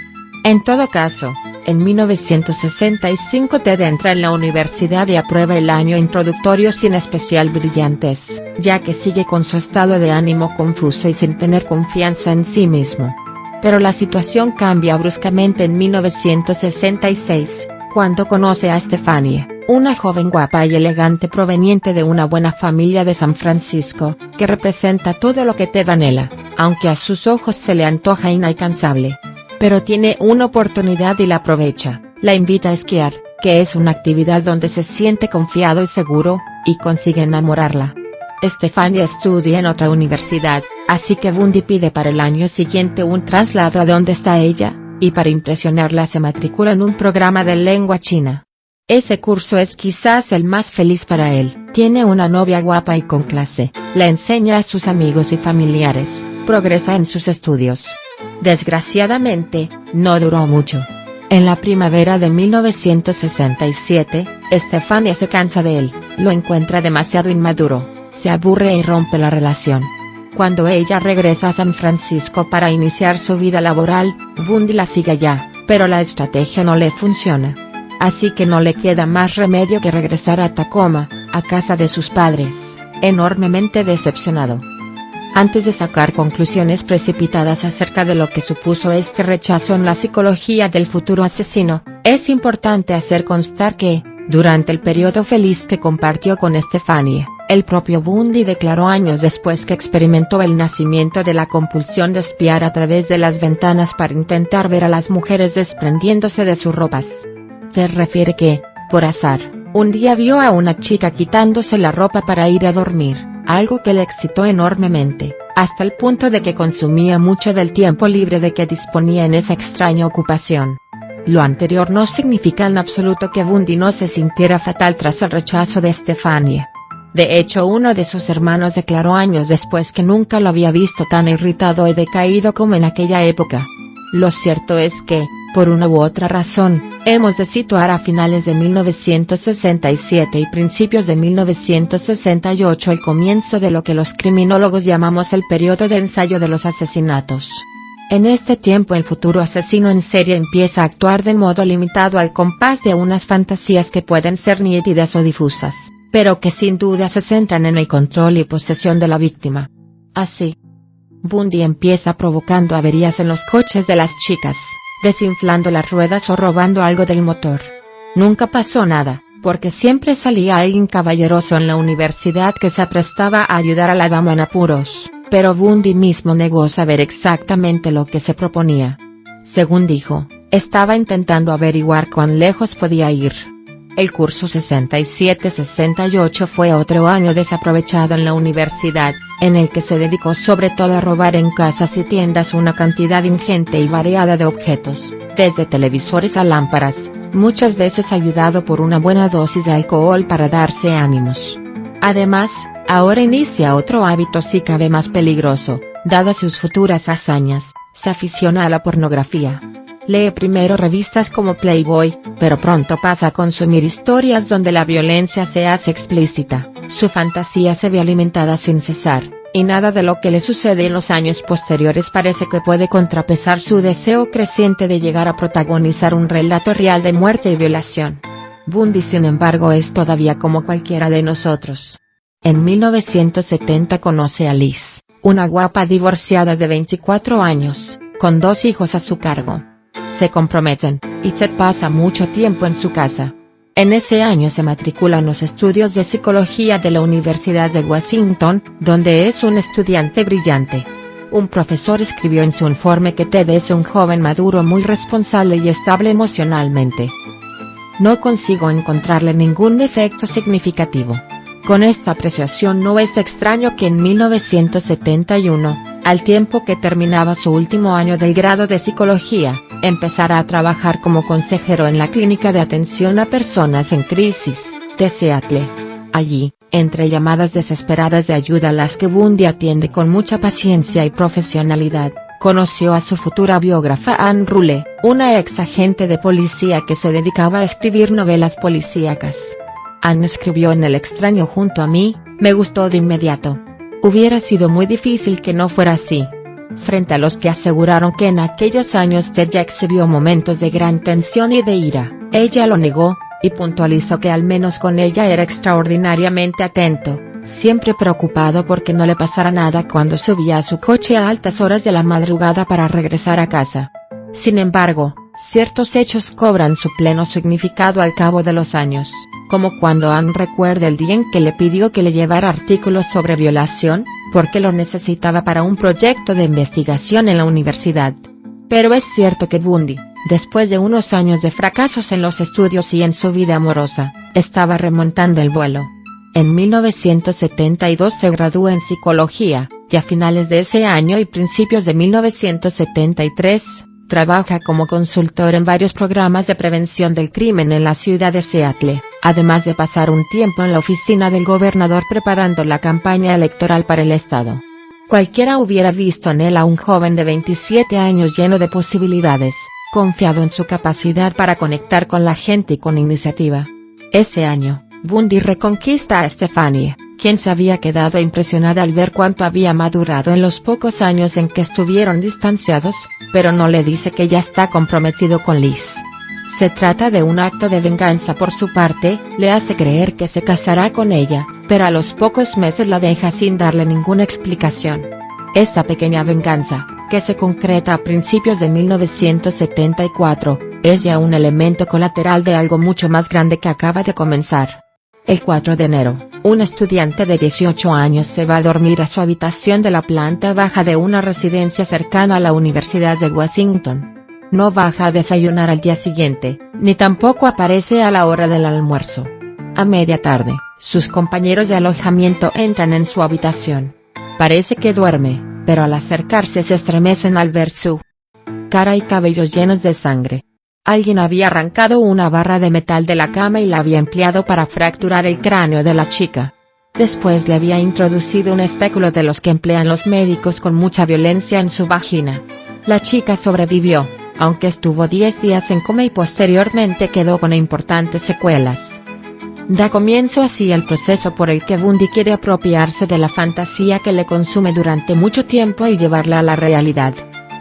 En todo caso, en 1965 Ted entra en la universidad y aprueba el año introductorio sin especial brillantez, ya que sigue con su estado de ánimo confuso y sin tener confianza en sí mismo. Pero la situación cambia bruscamente en 1966, cuando conoce a Stephanie, una joven guapa y elegante proveniente de una buena familia de San Francisco, que representa todo lo que Ted anhela, aunque a sus ojos se le antoja inalcanzable. Pero tiene una oportunidad y la aprovecha, la invita a esquiar, que es una actividad donde se siente confiado y seguro, y consigue enamorarla. Stephanie estudia en otra universidad, así que Bundy pide para el año siguiente un traslado a donde está ella, y para impresionarla se matricula en un programa de lengua china. Ese curso es quizás el más feliz para él, tiene una novia guapa y con clase, la enseña a sus amigos y familiares, progresa en sus estudios. Desgraciadamente, no duró mucho. En la primavera de 1967, Stephanie se cansa de él, lo encuentra demasiado inmaduro, se aburre y rompe la relación. Cuando ella regresa a San Francisco para iniciar su vida laboral, Bundy la sigue allá, pero la estrategia no le funciona. Así que no le queda más remedio que regresar a Tacoma, a casa de sus padres, enormemente decepcionado. Antes de sacar conclusiones precipitadas acerca de lo que supuso este rechazo en la psicología del futuro asesino, es importante hacer constar que, durante el periodo feliz que compartió con Stephanie, el propio Bundy declaró años después que experimentó el nacimiento de la compulsión de espiar a través de las ventanas para intentar ver a las mujeres desprendiéndose de sus ropas. Ted refiere que, por azar, un día vio a una chica quitándose la ropa para ir a dormir, algo que le excitó enormemente, hasta el punto de que consumía mucho del tiempo libre de que disponía en esa extraña ocupación. Lo anterior no significa en absoluto que Bundy no se sintiera fatal tras el rechazo de Stephanie. De hecho, uno de sus hermanos declaró años después que nunca lo había visto tan irritado y decaído como en aquella época. Lo cierto es que, por una u otra razón, hemos de situar a finales de 1967 y principios de 1968 el comienzo de lo que los criminólogos llamamos el periodo de ensayo de los asesinatos. En este tiempo el futuro asesino en serie empieza a actuar de modo limitado al compás de unas fantasías que pueden ser nítidas o difusas, pero que sin duda se centran en el control y posesión de la víctima. Así, Bundy empieza provocando averías en los coches de las chicas, desinflando las ruedas o robando algo del motor. Nunca pasó nada, porque siempre salía alguien caballeroso en la universidad que se aprestaba a ayudar a la dama en apuros, pero Bundy mismo negó saber exactamente lo que se proponía. Según dijo, estaba intentando averiguar cuán lejos podía ir. El curso 67-68 fue otro año desaprovechado en la universidad, en el que se dedicó sobre todo a robar en casas y tiendas una cantidad ingente y variada de objetos, desde televisores a lámparas, muchas veces ayudado por una buena dosis de alcohol para darse ánimos. Además, ahora inicia otro hábito si cabe más peligroso, dadas sus futuras hazañas, se aficiona a la pornografía. Lee primero revistas como Playboy, pero pronto pasa a consumir historias donde la violencia se hace explícita, su fantasía se ve alimentada sin cesar, y nada de lo que le sucede en los años posteriores parece que puede contrapesar su deseo creciente de llegar a protagonizar un relato real de muerte y violación. Bundy sin embargo es todavía como cualquiera de nosotros. En 1970 conoce a Liz, una guapa divorciada de 24 años, con 2 hijos a su cargo. Se comprometen, y Ted pasa mucho tiempo en su casa. En ese año se matricula en los estudios de psicología de la Universidad de Washington, donde es un estudiante brillante. Un profesor escribió en su informe que Ted es un joven maduro muy responsable y estable emocionalmente. No consigo encontrarle ningún defecto significativo. Con esta apreciación no es extraño que en 1971, al tiempo que terminaba su último año del grado de psicología, empezara a trabajar como consejero en la clínica de atención a personas en crisis, de Seattle. Allí, entre llamadas desesperadas de ayuda a las que Bundy atiende con mucha paciencia y profesionalidad, conoció a su futura biógrafa Anne Rule, una ex agente de policía que se dedicaba a escribir novelas policíacas. Anne escribió en El extraño junto a mí, me gustó de inmediato. Hubiera sido muy difícil que no fuera así. Frente a los que aseguraron que en aquellos años Ted ya exhibió momentos de gran tensión y de ira, ella lo negó, y puntualizó que al menos con ella era extraordinariamente atento, siempre preocupado porque no le pasara nada cuando subía a su coche a altas horas de la madrugada para regresar a casa. Sin embargo, ciertos hechos cobran su pleno significado al cabo de los años, como cuando Anne recuerda el día en que le pidió que le llevara artículos sobre violación, porque lo necesitaba para un proyecto de investigación en la universidad. Pero es cierto que Bundy, después de unos años de fracasos en los estudios y en su vida amorosa, estaba remontando el vuelo. En 1972 se gradúa en psicología, y a finales de ese año y principios de 1973, trabaja como consultor en varios programas de prevención del crimen en la ciudad de Seattle, además de pasar un tiempo en la oficina del gobernador preparando la campaña electoral para el estado. Cualquiera hubiera visto en él a un joven de 27 años lleno de posibilidades, confiado en su capacidad para conectar con la gente y con iniciativa. Ese año, Bundy reconquista a Stephanie, quien se había quedado impresionada al ver cuánto había madurado en los pocos años en que estuvieron distanciados, pero no le dice que ya está comprometido con Liz. Se trata de un acto de venganza por su parte, le hace creer que se casará con ella, pero a los pocos meses la deja sin darle ninguna explicación. Esta pequeña venganza, que se concreta a principios de 1974, es ya un elemento colateral de algo mucho más grande que acaba de comenzar. El 4 de enero, un estudiante de 18 años se va a dormir a su habitación de la planta baja de una residencia cercana a la Universidad de Washington. No baja a desayunar al día siguiente, ni tampoco aparece a la hora del almuerzo. A media tarde, sus compañeros de alojamiento entran en su habitación. Parece que duerme, pero al acercarse se estremecen al ver su cara y cabellos llenos de sangre. Alguien había arrancado una barra de metal de la cama y la había empleado para fracturar el cráneo de la chica. Después le había introducido un espéculo de los que emplean los médicos con mucha violencia en su vagina. La chica sobrevivió, aunque estuvo 10 días en coma y posteriormente quedó con importantes secuelas. Da comienzo así el proceso por el que Bundy quiere apropiarse de la fantasía que le consume durante mucho tiempo y llevarla a la realidad.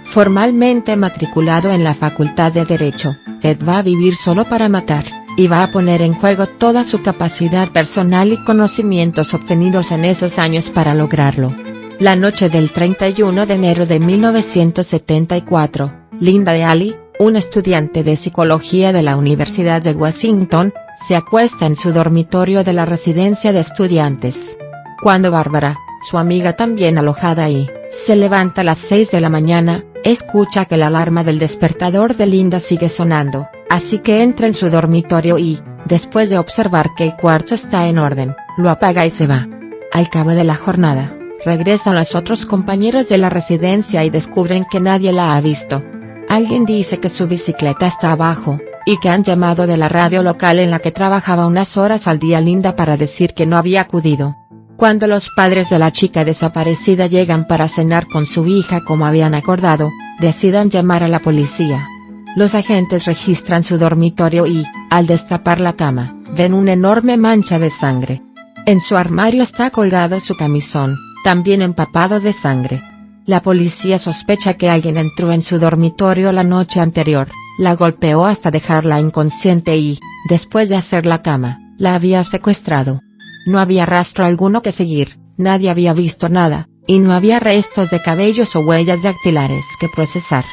Formalmente matriculado en la Facultad de Derecho, Ted va a vivir solo para matar, y va a poner en juego toda su capacidad personal y conocimientos obtenidos en esos años para lograrlo. La noche del 31 de enero de 1974, Linda Daly, una estudiante de psicología de la Universidad de Washington, se acuesta en su dormitorio de la residencia de estudiantes. Cuando Barbara, su amiga también alojada ahí, se levanta a las 6 de la mañana, escucha que la alarma del despertador de Linda sigue sonando, así que entra en su dormitorio y, después de observar que el cuarto está en orden, lo apaga y se va. Al cabo de la jornada, regresan los otros compañeros de la residencia y descubren que nadie la ha visto. Alguien dice que su bicicleta está abajo, y que han llamado de la radio local en la que trabajaba unas horas al día a Linda para decir que no había acudido. Cuando los padres de la chica desaparecida llegan para cenar con su hija como habían acordado, deciden llamar a la policía. Los agentes registran su dormitorio y, al destapar la cama, ven una enorme mancha de sangre. En su armario está colgado su camisón, también empapado de sangre. La policía sospecha que alguien entró en su dormitorio la noche anterior, la golpeó hasta dejarla inconsciente y, después de hacer la cama, la había secuestrado. No había rastro alguno que seguir, nadie había visto nada, y no había restos de cabellos o huellas dactilares que procesar.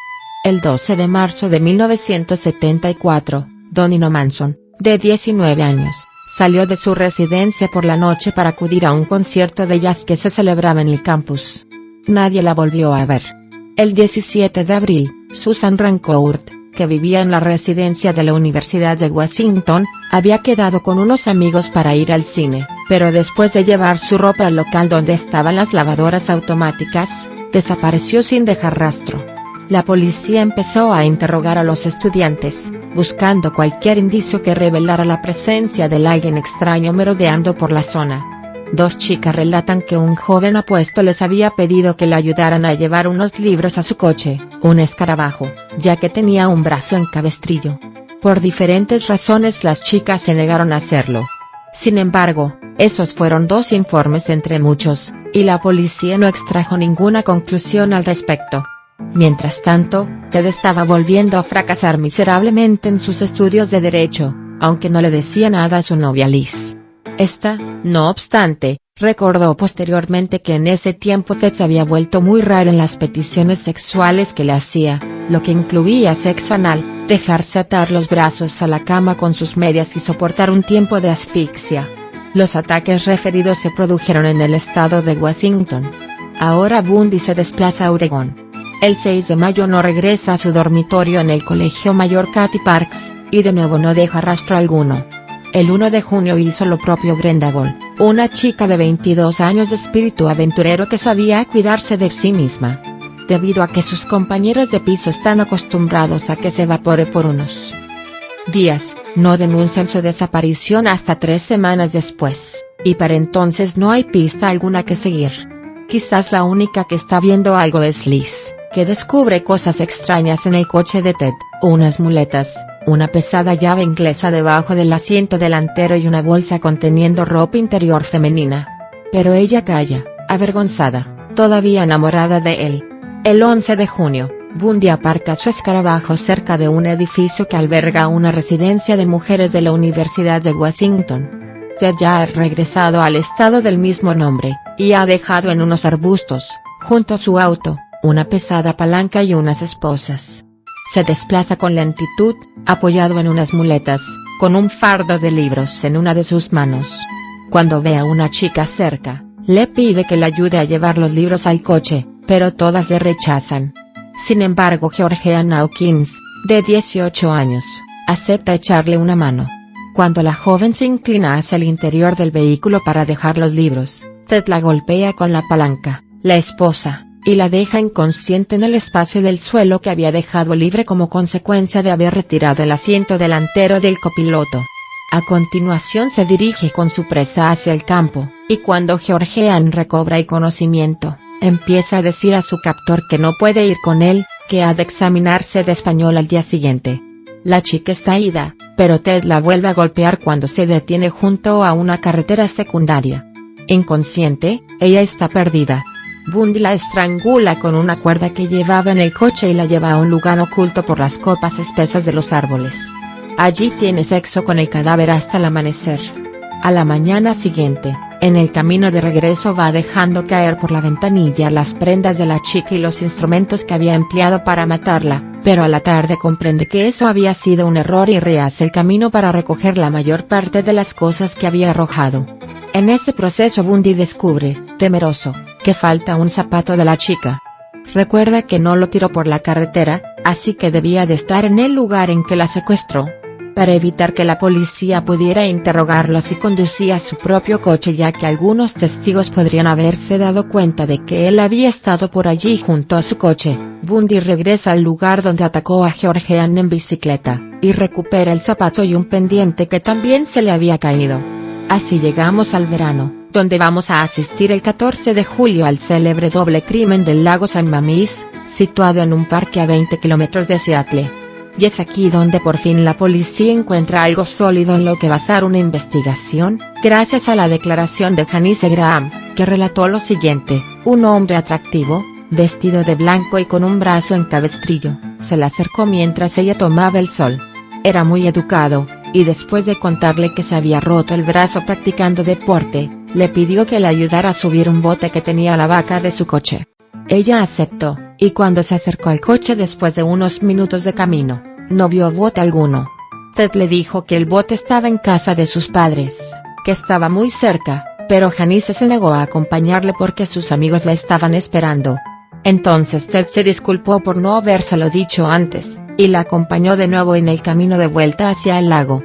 El 12 de marzo de 1974, Donino Manson, de 19 años, salió de su residencia por la noche para acudir a un concierto de jazz que se celebraba en el campus. Nadie la volvió a ver. El 17 de abril, Susan Rancourt, que vivía en la residencia de la Universidad de Washington, había quedado con unos amigos para ir al cine, pero después de llevar su ropa al local donde estaban las lavadoras automáticas, desapareció sin dejar rastro. La policía empezó a interrogar a los estudiantes, buscando cualquier indicio que revelara la presencia de alguien extraño merodeando por la zona. 2 chicas relatan que un joven apuesto les había pedido que le ayudaran a llevar unos libros a su coche, un escarabajo, ya que tenía un brazo en cabestrillo. Por diferentes razones las chicas se negaron a hacerlo. Sin embargo, esos fueron 2 informes entre muchos, y la policía no extrajo ninguna conclusión al respecto. Mientras tanto, Ted estaba volviendo a fracasar miserablemente en sus estudios de derecho, aunque no le decía nada a su novia Liz. Esta, no obstante, recordó posteriormente que en ese tiempo Ted se había vuelto muy raro en las peticiones sexuales que le hacía, lo que incluía sexo anal, dejarse atar los brazos a la cama con sus medias y soportar un tiempo de asfixia. Los ataques referidos se produjeron en el estado de Washington. Ahora Bundy se desplaza a Oregón. El 6 de mayo no regresa a su dormitorio en el Colegio Mayor Katy Parks, y de nuevo no deja rastro alguno. El 1 de junio hizo lo propio Brenda Ball, una chica de 22 años de espíritu aventurero que sabía cuidarse de sí misma. Debido a que sus compañeros de piso están acostumbrados a que se evapore por unos días, no denuncian su desaparición hasta 3 semanas después, y para entonces no hay pista alguna que seguir. Quizás la única que está viendo algo es Liz, que descubre cosas extrañas en el coche de Ted, unas muletas, una pesada llave inglesa debajo del asiento delantero y una bolsa conteniendo ropa interior femenina. Pero ella calla, avergonzada, todavía enamorada de él. El 11 de junio, Bundy aparca su escarabajo cerca de un edificio que alberga una residencia de mujeres de la Universidad de Washington. Ted ya ha regresado al estado del mismo nombre, y ha dejado en unos arbustos, junto a su auto, una pesada palanca y unas esposas. Se desplaza con lentitud, apoyado en unas muletas, con un fardo de libros en una de sus manos. Cuando ve a una chica cerca, le pide que le ayude a llevar los libros al coche, pero todas le rechazan. Sin embargo, Georgiana Hawkins, de 18 años, acepta echarle una mano. Cuando la joven se inclina hacia el interior del vehículo para dejar los libros, Ted la golpea con la palanca, la esposa, y la deja inconsciente en el espacio del suelo que había dejado libre como consecuencia de haber retirado el asiento delantero del copiloto. A continuación se dirige con su presa hacia el campo, y cuando Georgiana recobra el conocimiento, empieza a decir a su captor que no puede ir con él, que ha de examinarse de español al día siguiente. La chica está ida, pero Ted la vuelve a golpear cuando se detiene junto a una carretera secundaria. Inconsciente, ella está perdida. Bundy la estrangula con una cuerda que llevaba en el coche y la lleva a un lugar oculto por las copas espesas de los árboles. Allí tiene sexo con el cadáver hasta el amanecer. A la mañana siguiente, en el camino de regreso va dejando caer por la ventanilla las prendas de la chica y los instrumentos que había empleado para matarla, pero a la tarde comprende que eso había sido un error y rehace el camino para recoger la mayor parte de las cosas que había arrojado. En ese proceso Bundy descubre, temeroso, que falta un zapato de la chica. Recuerda que no lo tiró por la carretera, así que debía de estar en el lugar en que la secuestró. Para evitar que la policía pudiera interrogarlo si conducía su propio coche, ya que algunos testigos podrían haberse dado cuenta de que él había estado por allí junto a su coche, Bundy regresa al lugar donde atacó a Georgiana en bicicleta, y recupera el zapato y un pendiente que también se le había caído. Así llegamos al verano, donde vamos a asistir el 14 de julio al célebre doble crimen del lago San Mamés, situado en un parque a 20 kilómetros de Seattle. y es aquí donde por fin la policía encuentra algo sólido en lo que basar una investigación, gracias a la declaración de Janice Graham, que relató lo siguiente: un hombre atractivo, vestido de blanco y con un brazo en cabestrillo, se le acercó mientras ella tomaba el sol. Era muy educado, y después de contarle que se había roto el brazo practicando deporte, le pidió que le ayudara a subir un bote que tenía la vaca de su coche. Ella aceptó, y cuando se acercó al coche después de unos minutos de camino, no vio bote alguno. Ted le dijo que el bote estaba en casa de sus padres, que estaba muy cerca, pero Janice se negó a acompañarle porque sus amigos la estaban esperando. Entonces Ted se disculpó por no habérselo dicho antes, y la acompañó de nuevo en el camino de vuelta hacia el lago.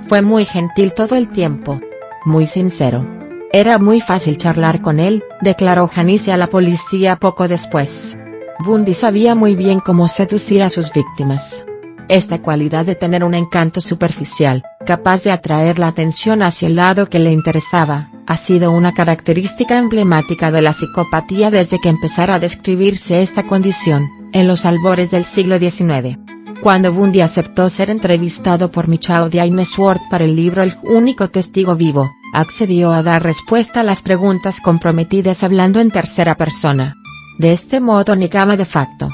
Fue muy gentil todo el tiempo. Muy sincero. Era muy fácil charlar con él, declaró Janice a la policía poco después. Bundy sabía muy bien cómo seducir a sus víctimas. Esta cualidad de tener un encanto superficial, capaz de atraer la atención hacia el lado que le interesaba, ha sido una característica emblemática de la psicopatía desde que empezara a describirse esta condición, en los albores del siglo XIX. Cuando Bundy aceptó ser entrevistado por Michaud Ainsworth para el libro El único testigo vivo, accedió a dar respuesta a las preguntas comprometidas hablando en tercera persona. De este modo negaba de facto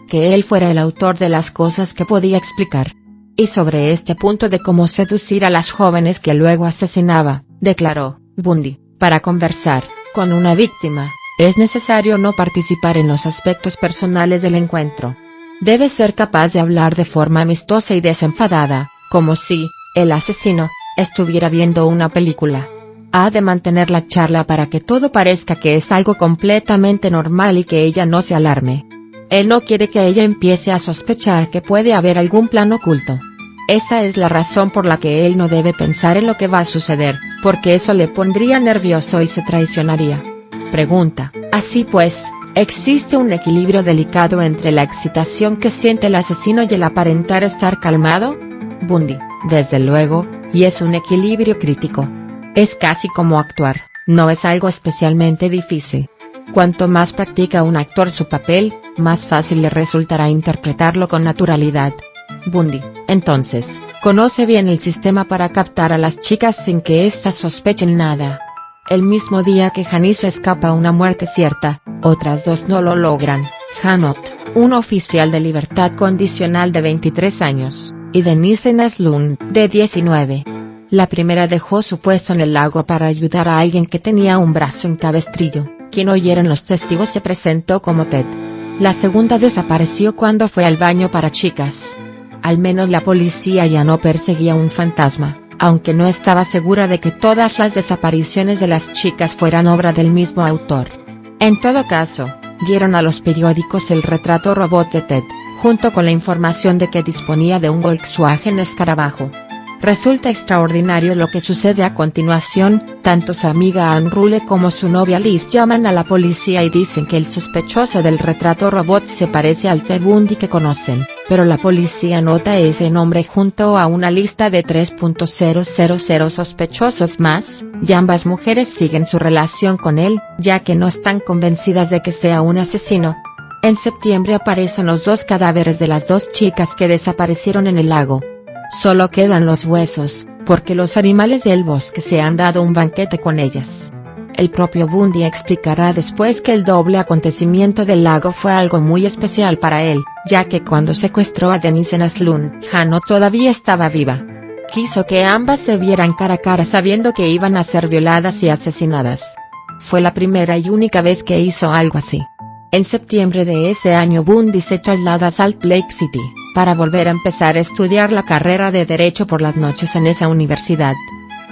que él fuera el autor de las cosas que podía explicar. Y sobre este punto de cómo seducir a las jóvenes que luego asesinaba, declaró Bundy: para conversar con una víctima, es necesario no participar en los aspectos personales del encuentro. Debe ser capaz de hablar de forma amistosa y desenfadada, como si el asesino estuviera viendo una película. Ha de mantener la charla para que todo parezca que es algo completamente normal y que ella no se alarme. Él no quiere que ella empiece a sospechar que puede haber algún plan oculto. Esa es la razón por la que él no debe pensar en lo que va a suceder, porque eso le pondría nervioso y se traicionaría. Pregunta: así pues, ¿existe un equilibrio delicado entre la excitación que siente el asesino y el aparentar estar calmado? Bundy: desde luego, y es un equilibrio crítico. Es casi como actuar, no es algo especialmente difícil. Cuanto más practica un actor su papel, más fácil le resultará interpretarlo con naturalidad. Bundy, entonces, conoce bien el sistema para captar a las chicas sin que éstas sospechen nada. El mismo día que Janice escapa a una muerte cierta, otras dos no lo logran: Hannot, un oficial de libertad condicional de 23 años, y Denise Naslund, de 19. La primera dejó su puesto en el lago para ayudar a alguien que tenía un brazo en cabestrillo. Quien oyeron los testigos se presentó como Ted. La segunda desapareció cuando fue al baño para chicas. Al menos la policía ya no perseguía un fantasma, aunque no estaba segura de que todas las desapariciones de las chicas fueran obra del mismo autor. En todo caso, dieron a los periódicos el retrato robot de Ted, junto con la información de que disponía de un Volkswagen Escarabajo. Resulta extraordinario lo que sucede a continuación. Tanto su amiga Anne Rule como su novia Liz llaman a la policía y dicen que el sospechoso del retrato robot se parece al Ted Bundy que conocen, pero la policía nota ese nombre junto a una lista de 3.000 sospechosos más, y ambas mujeres siguen su relación con él, ya que no están convencidas de que sea un asesino. En septiembre aparecen los dos cadáveres de las dos chicas que desaparecieron en el lago. Solo quedan los huesos, porque los animales del bosque se han dado un banquete con ellas. El propio Bundy explicará después que el doble acontecimiento del lago fue algo muy especial para él, ya que cuando secuestró a Denise Naslund, Hannot todavía estaba viva. Quiso que ambas se vieran cara a cara sabiendo que iban a ser violadas y asesinadas. Fue la primera y única vez que hizo algo así. En septiembre de ese año Bundy se traslada a Salt Lake City, para volver a empezar a estudiar la carrera de Derecho por las noches en esa universidad.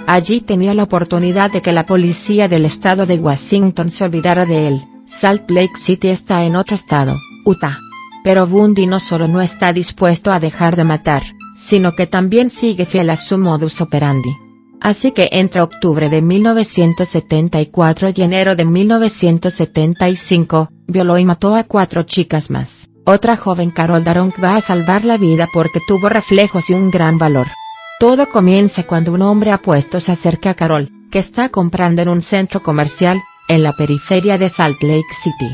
Allí tenía la oportunidad de que la policía del estado de Washington se olvidara de él. Salt Lake City está en otro estado, Utah. Pero Bundy no solo no está dispuesto a dejar de matar, sino que también sigue fiel a su modus operandi. Así que entre octubre de 1974 y enero de 1975, violó y mató a 4 chicas más. Otra joven, Carol Daronk, va a salvar la vida porque tuvo reflejos y un gran valor. Todo comienza cuando un hombre apuesto se acerca a Carol, que está comprando en un centro comercial, en la periferia de Salt Lake City.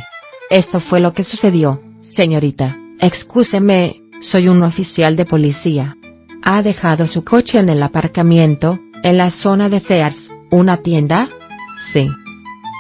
Esto fue lo que sucedió, señorita, excúseme, soy un oficial de policía. ¿Ha dejado su coche en el aparcamiento, en la zona de Sears, una tienda? Sí.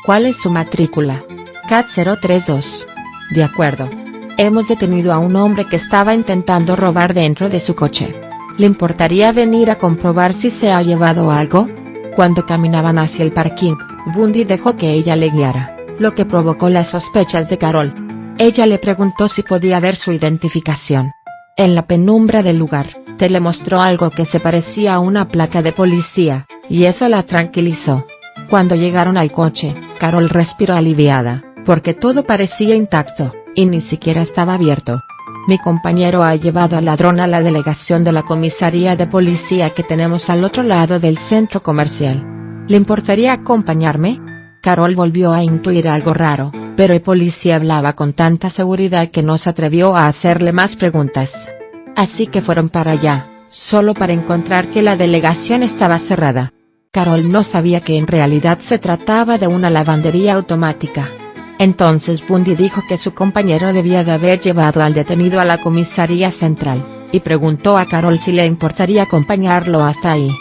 ¿Cuál es su matrícula? CAT 032. De acuerdo. Hemos detenido a un hombre que estaba intentando robar dentro de su coche. ¿Le importaría venir a comprobar si se ha llevado algo? Cuando caminaban hacia el parking, Bundy dejó que ella le guiara, lo que provocó las sospechas de Carol. Ella le preguntó si podía ver su identificación. En la penumbra del lugar, Ted le mostró algo que se parecía a una placa de policía, y eso la tranquilizó. Cuando llegaron al coche, Carol respiró aliviada, porque todo parecía intacto, y ni siquiera estaba abierto. Mi compañero ha llevado al ladrón a la delegación de la comisaría de policía que tenemos al otro lado del centro comercial. ¿Le importaría acompañarme? Carol volvió a intuir algo raro, pero el policía hablaba con tanta seguridad que no se atrevió a hacerle más preguntas. Así que fueron para allá, solo para encontrar que la delegación estaba cerrada. Carol no sabía que en realidad se trataba de una lavandería automática. Entonces Bundy dijo que su compañero debía de haber llevado al detenido a la comisaría central, y preguntó a Carol si le importaría acompañarlo hasta ahí.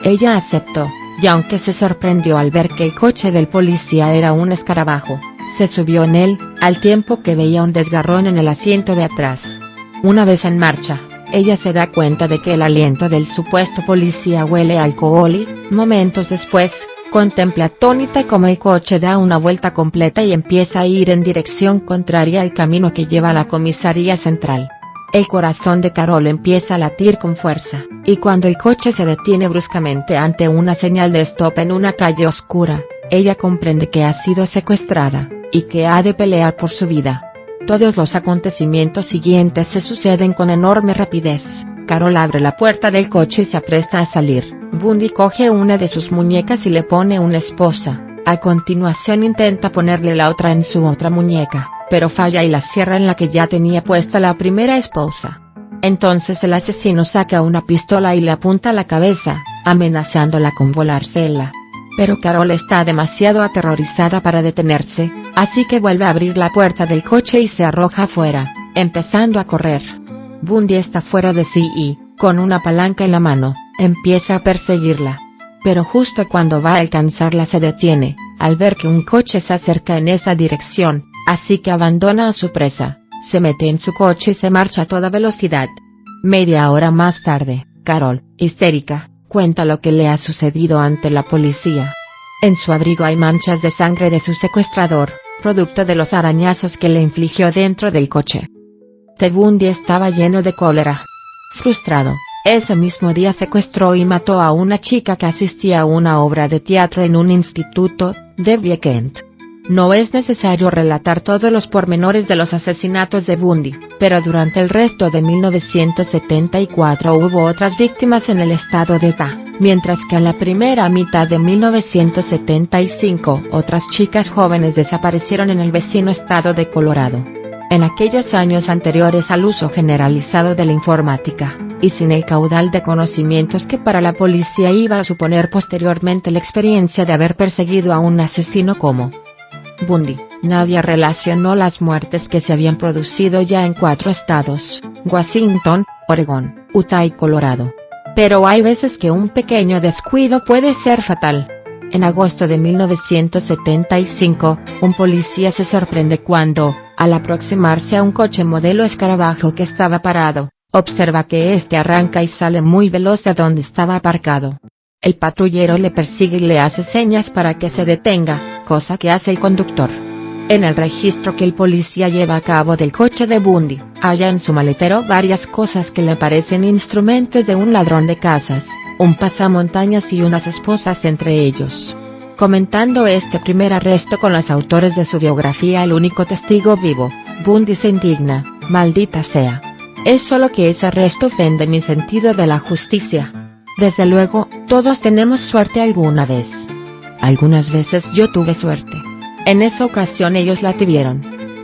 Ella aceptó, y aunque se sorprendió al ver que el coche del policía era un escarabajo, se subió en él, al tiempo que veía un desgarrón en el asiento de atrás. Una vez en marcha, ella se da cuenta de que el aliento del supuesto policía huele a alcohol y, momentos después, contempla atónita cómo el coche da una vuelta completa y empieza a ir en dirección contraria al camino que lleva a la comisaría central. El corazón de Carol empieza a latir con fuerza, y cuando el coche se detiene bruscamente ante una señal de stop en una calle oscura, ella comprende que ha sido secuestrada, y que ha de pelear por su vida. Todos los acontecimientos siguientes se suceden con enorme rapidez. Carol abre la puerta del coche y se apresta a salir. Bundy coge una de sus muñecas y le pone una esposa. A continuación intenta ponerle la otra en su otra muñeca, pero falla y la cierra en la que ya tenía puesta la primera esposa. Entonces el asesino saca una pistola y le apunta a la cabeza, amenazándola con volársela. Pero Carol está demasiado aterrorizada para detenerse, así que vuelve a abrir la puerta del coche y se arroja afuera, empezando a correr. Bundy está fuera de sí y, con una palanca en la mano, empieza a perseguirla. Pero justo cuando va a alcanzarla se detiene, al ver que un coche se acerca en esa dirección, así que abandona a su presa, se mete en su coche y se marcha a toda velocidad. Media hora más tarde, Carol, histérica, cuenta lo que le ha sucedido ante la policía. En su abrigo hay manchas de sangre de su secuestrador, producto de los arañazos que le infligió dentro del coche. Ted Bundy estaba lleno de cólera. Frustrado, ese mismo día secuestró y mató a una chica que asistía a una obra de teatro en un instituto, Debbie Kent. No es necesario relatar todos los pormenores de los asesinatos de Bundy, pero durante el resto de 1974 hubo otras víctimas en el estado de Utah, mientras que en la primera mitad de 1975 otras chicas jóvenes desaparecieron en el vecino estado de Colorado. En aquellos años anteriores al uso generalizado de la informática, y sin el caudal de conocimientos que para la policía iba a suponer posteriormente la experiencia de haber perseguido a un asesino como Bundy, nadie relacionó las muertes que se habían producido ya en 4 estados, Washington, Oregón, Utah y Colorado. Pero hay veces que un pequeño descuido puede ser fatal. En agosto de 1975, un policía se sorprende cuando, al aproximarse a un coche modelo escarabajo que estaba parado, observa que este arranca y sale muy veloz de donde estaba aparcado. El patrullero le persigue y le hace señas para que se detenga, cosa que hace el conductor. En el registro que el policía lleva a cabo del coche de Bundy, halla en su maletero varias cosas que le parecen instrumentos de un ladrón de casas, un pasamontañas y unas esposas entre ellos. Comentando este primer arresto con los autores de su biografía El único testigo vivo, Bundy se indigna: maldita sea. Es solo que ese arresto ofende mi sentido de la justicia. Desde luego, todos tenemos suerte alguna vez. Algunas veces yo tuve suerte. En esa ocasión ellos la tuvieron.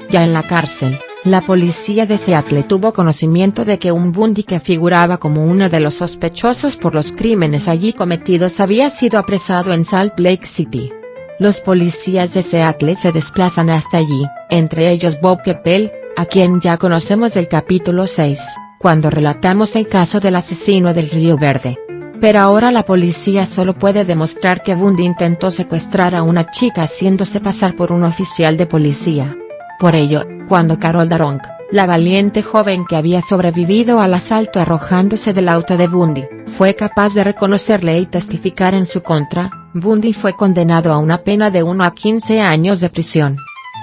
Ya en la cárcel, la policía de Seattle tuvo conocimiento de que un Bundy que figuraba como uno de los sospechosos por los crímenes allí cometidos había sido apresado en Salt Lake City. Los policías de Seattle se desplazan hasta allí, entre ellos Bob Keppel, a quien ya conocemos del capítulo 6, cuando relatamos el caso del asesino del Río Verde. Pero ahora la policía solo puede demostrar que Bundy intentó secuestrar a una chica haciéndose pasar por un oficial de policía. Por ello, cuando Carol Darong, la valiente joven que había sobrevivido al asalto arrojándose del auto de Bundy, fue capaz de reconocerle y testificar en su contra, Bundy fue condenado a una pena de 1 a 15 años de prisión.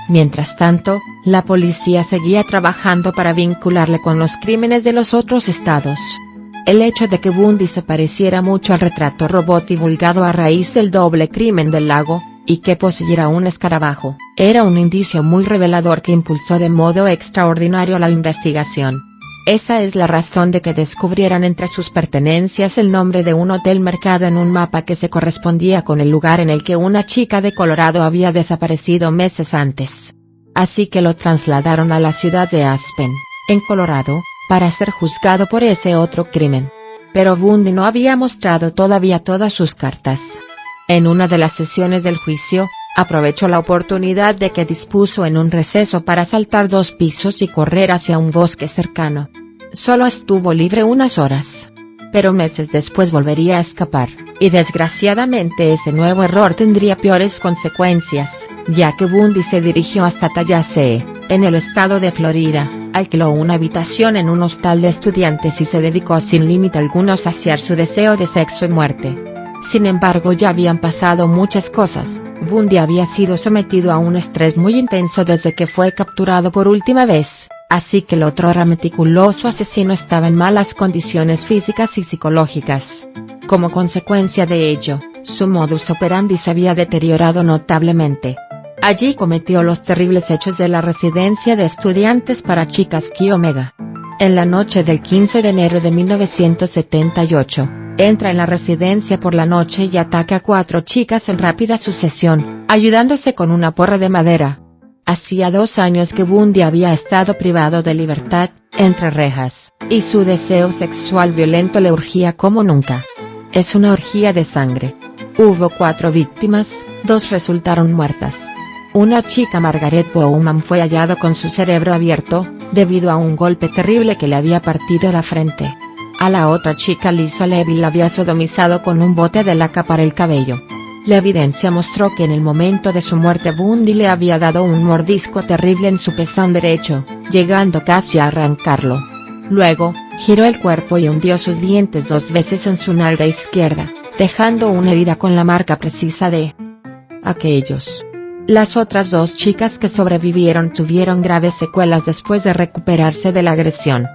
Mientras tanto, la policía seguía trabajando para vincularle con los crímenes de los otros estados. El hecho de que Bundy se pareciera mucho al retrato robot divulgado a raíz del doble crimen del lago, y que poseyera un escarabajo, era un indicio muy revelador que impulsó de modo extraordinario la investigación. Esa es la razón de que descubrieran entre sus pertenencias el nombre de un hotel marcado en un mapa que se correspondía con el lugar en el que una chica de Colorado había desaparecido meses antes. Así que lo trasladaron a la ciudad de Aspen, en Colorado, para ser juzgado por ese otro crimen. Pero Bundy no había mostrado todavía todas sus cartas. En una de las sesiones del juicio, aprovechó la oportunidad de que dispuso en un receso para saltar 2 pisos y correr hacia un bosque cercano. Solo estuvo libre unas horas. Pero meses después volvería a escapar, y desgraciadamente ese nuevo error tendría peores consecuencias, ya que Bundy se dirigió hasta Tallahassee, en el estado de Florida, alquiló una habitación en un hostal de estudiantes y se dedicó sin límite alguno a saciar su deseo de sexo y muerte. Sin embargo, ya habían pasado muchas cosas. Bundy había sido sometido a un estrés muy intenso desde que fue capturado por última vez, así que el otrora meticuloso asesino estaba en malas condiciones físicas y psicológicas. Como consecuencia de ello, su modus operandi se había deteriorado notablemente. Allí cometió los terribles hechos de la residencia de estudiantes para chicas Chi Omega. En la noche del 15 de enero de 1978, entra en la residencia por la noche y ataca a 4 chicas en rápida sucesión, ayudándose con una porra de madera. Hacía 2 años que Bundy había estado privado de libertad, entre rejas, y su deseo sexual violento le urgía como nunca. Es una orgía de sangre. Hubo 4 víctimas, 2 resultaron muertas. Una chica, Margaret Bowman, fue hallado con su cerebro abierto, debido a un golpe terrible que le había partido la frente. A la otra chica, Lisa Levy, la había sodomizado con un bote de laca para el cabello. La evidencia mostró que en el momento de su muerte Bundy le había dado un mordisco terrible en su pezón derecho, llegando casi a arrancarlo. Luego, giró el cuerpo y hundió sus dientes 2 veces en su nalga izquierda, dejando una herida con la marca precisa de aquellos. Las otras 2 chicas que sobrevivieron tuvieron graves secuelas después de recuperarse de la agresión.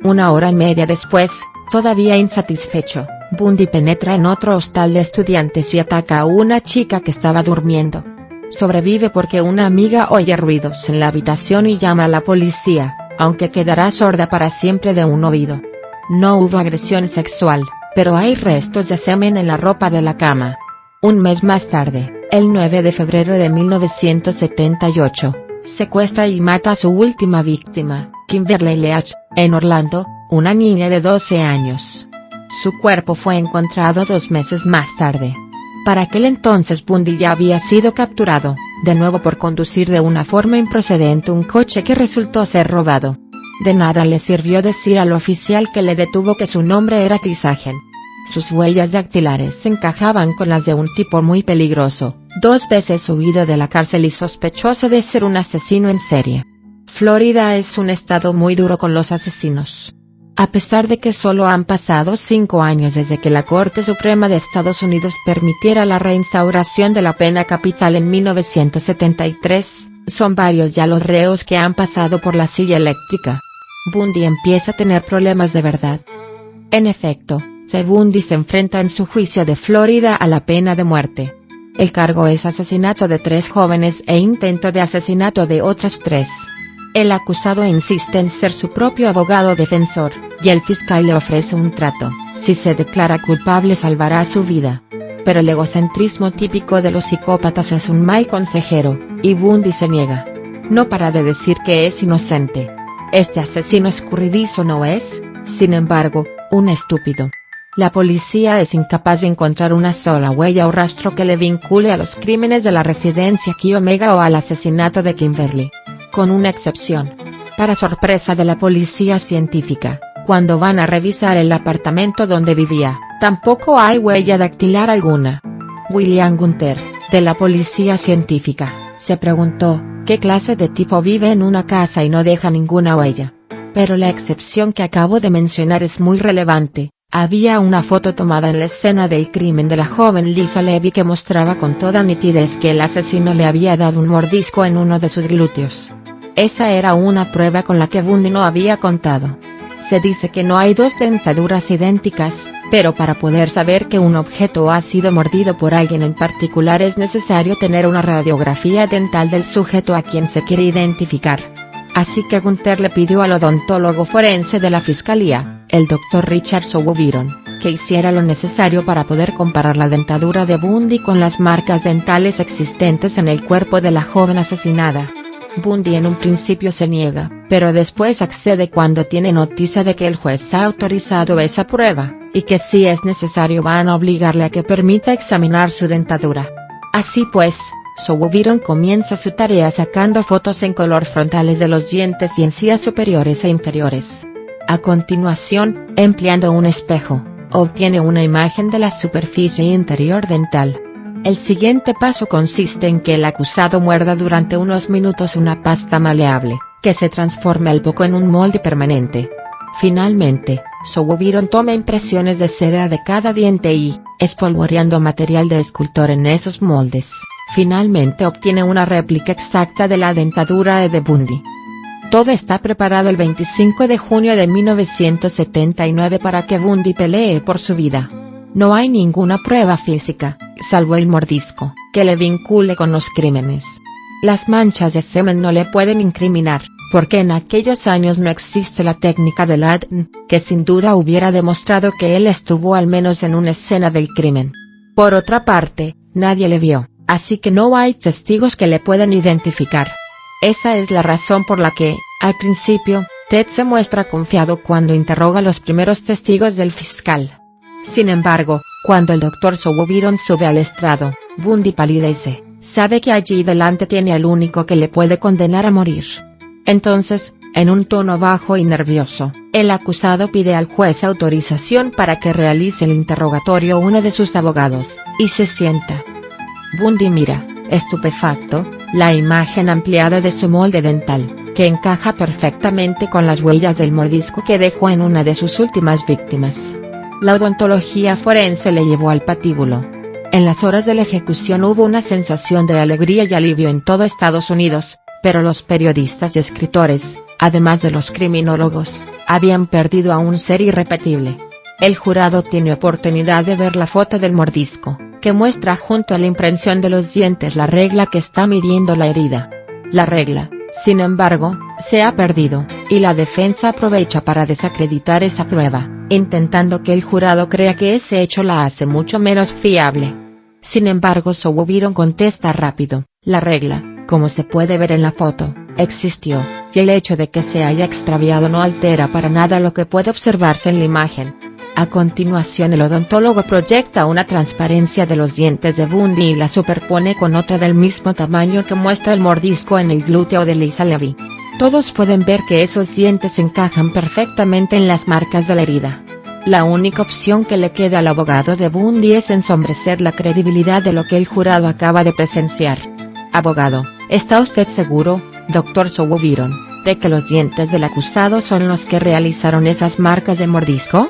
1 hora y media después, todavía insatisfecho, Bundy penetra en otro hostal de estudiantes y ataca a una chica que estaba durmiendo. Sobrevive porque una amiga oye ruidos en la habitación y llama a la policía, aunque quedará sorda para siempre de un oído. No hubo agresión sexual, pero hay restos de semen en la ropa de la cama. Un mes más tarde, el 9 de febrero de 1978, secuestra y mata a su última víctima, Kimberly Leach, en Orlando, una niña de 12 años. Su cuerpo fue encontrado 2 meses más tarde. Para aquel entonces Bundy ya había sido capturado, de nuevo por conducir de una forma improcedente un coche que resultó ser robado. De nada le sirvió decir al oficial que le detuvo que su nombre era Chris Hagen. Sus huellas dactilares encajaban con las de un tipo muy peligroso, 2 veces huido de la cárcel y sospechoso de ser un asesino en serie. Florida es un estado muy duro con los asesinos. A pesar de que solo han pasado 5 años desde que la Corte Suprema de Estados Unidos permitiera la reinstauración de la pena capital en 1973, son varios ya los reos que han pasado por la silla eléctrica. Bundy empieza a tener problemas de verdad. En efecto, Bundy se enfrenta en su juicio de Florida a la pena de muerte. El cargo es asesinato de 3 jóvenes e intento de asesinato de otras 3. El acusado insiste en ser su propio abogado defensor, y el fiscal le ofrece un trato: si se declara culpable salvará su vida. Pero el egocentrismo típico de los psicópatas es un mal consejero, y Bundy se niega. No para de decir que es inocente. Este asesino escurridizo no es, sin embargo, un estúpido. La policía es incapaz de encontrar una sola huella o rastro que le vincule a los crímenes de la residencia Chi Omega o al asesinato de Kimberly. Con una excepción. Para sorpresa de la policía científica, Cuando van a revisar el apartamento donde vivía, tampoco hay huella dactilar alguna. William Gunther, de la policía científica, se preguntó, ¿qué clase de tipo vive en una casa y no deja ninguna huella? Pero la excepción que acabo de mencionar es muy relevante. Había una foto tomada en la escena del crimen de la joven Lisa Levy que mostraba con toda nitidez que el asesino le había dado un mordisco en uno de sus glúteos. Esa era una prueba con la que Bundy no había contado. Se dice que no hay dos dentaduras idénticas, pero para poder saber que un objeto ha sido mordido por alguien en particular es necesario tener una radiografía dental del sujeto a quien se quiere identificar. Así que Gunther le pidió al odontólogo forense de la fiscalía, el Dr. Richard Souviron, que hiciera lo necesario para poder comparar la dentadura de Bundy con las marcas dentales existentes en el cuerpo de la joven asesinada. Bundy en un principio se niega, pero después accede cuando tiene noticia de que el juez ha autorizado esa prueba, y que si es necesario van a obligarle a que permita examinar su dentadura. Así pues, Souviron comienza su tarea sacando fotos en color frontales de los dientes y encías superiores e inferiores. A continuación, empleando un espejo, obtiene una imagen de la superficie interior dental. El siguiente paso consiste en que el acusado muerda durante unos minutos una pasta maleable, que se transforma al poco en un molde permanente. Finalmente, Souviron toma impresiones de cera de cada diente y, espolvoreando material de escultor en esos moldes, finalmente obtiene una réplica exacta de la dentadura de Bundy. Todo está preparado el 25 de junio de 1979 para que Bundy pelee por su vida. No hay ninguna prueba física, salvo el mordisco, que le vincule con los crímenes. Las manchas de semen no le pueden incriminar, porque en aquellos años no existe la técnica del ADN, que sin duda hubiera demostrado que él estuvo al menos en una escena del crimen. Por otra parte, nadie le vio, así que no hay testigos que le puedan identificar. Esa es la razón por la que, al principio, Ted se muestra confiado cuando interroga a los primeros testigos del fiscal. Sin embargo, cuando el Dr. Souviron sube al estrado, Bundy palidece, sabe que allí delante tiene al único que le puede condenar a morir. Entonces, en un tono bajo y nervioso, el acusado pide al juez autorización para que realice el interrogatorio uno de sus abogados, y se sienta. Bundy mira, estupefacto, la imagen ampliada de su molde dental, que encaja perfectamente con las huellas del mordisco que dejó en una de sus últimas víctimas. La odontología forense le llevó al patíbulo. En las horas de la ejecución hubo una sensación de alegría y alivio en todo Estados Unidos, pero los periodistas y escritores, además de los criminólogos, habían perdido a un ser irrepetible. El jurado tiene oportunidad de ver la foto del mordisco, que muestra junto a la impresión de los dientes la regla que está midiendo la herida. La regla, sin embargo, se ha perdido, y la defensa aprovecha para desacreditar esa prueba, intentando que el jurado crea que ese hecho la hace mucho menos fiable. Sin embargo, Souviron contesta rápido, la regla, como se puede ver en la foto, existió, y el hecho de que se haya extraviado no altera para nada lo que puede observarse en la imagen. A continuación el odontólogo proyecta una transparencia de los dientes de Bundy y la superpone con otra del mismo tamaño que muestra el mordisco en el glúteo de Lisa Levy. Todos pueden ver que esos dientes encajan perfectamente en las marcas de la herida. La única opción que le queda al abogado de Bundy es ensombrecer la credibilidad de lo que el jurado acaba de presenciar. Abogado, ¿está usted seguro, Dr. Souviron, de que los dientes del acusado son los que realizaron esas marcas de mordisco?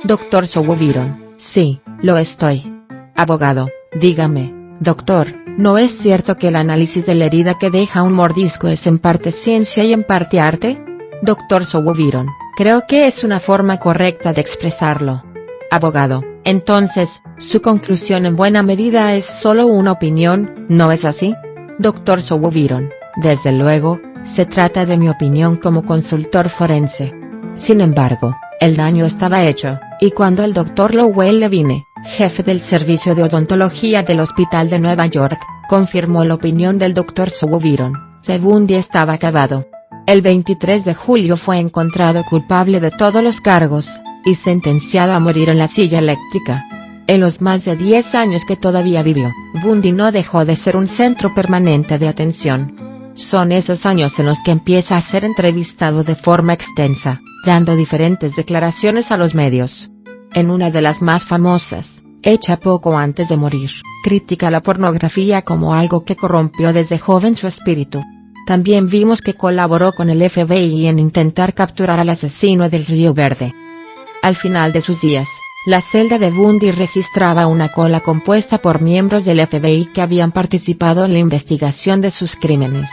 Dr. Souviron, sí, lo estoy. Abogado, dígame, doctor, ¿no es cierto que el análisis de la herida que deja un mordisco es en parte ciencia y en parte arte? Dr. Souviron, creo que es una forma correcta de expresarlo. Abogado, entonces, su conclusión en buena medida es solo una opinión, ¿no es así? Dr. Souviron, desde luego, se trata de mi opinión como consultor forense. Sin embargo, el daño estaba hecho, y cuando el Dr. Lowell Levine, jefe del servicio de odontología del Hospital de Nueva York, confirmó la opinión del Dr. Souviron, Bundy estaba acabado. El 23 de julio fue encontrado culpable de todos los cargos, y sentenciado a morir en la silla eléctrica. En los más de 10 años que todavía vivió, Bundy no dejó de ser un centro permanente de atención. Son esos años en los que empieza a ser entrevistado de forma extensa, dando diferentes declaraciones a los medios. En una de las más famosas, hecha poco antes de morir, critica la pornografía como algo que corrompió desde joven su espíritu. También vimos que colaboró con el FBI en intentar capturar al asesino del Río Verde. Al final de sus días, la celda de Bundy registraba una cola compuesta por miembros del FBI que habían participado en la investigación de sus crímenes.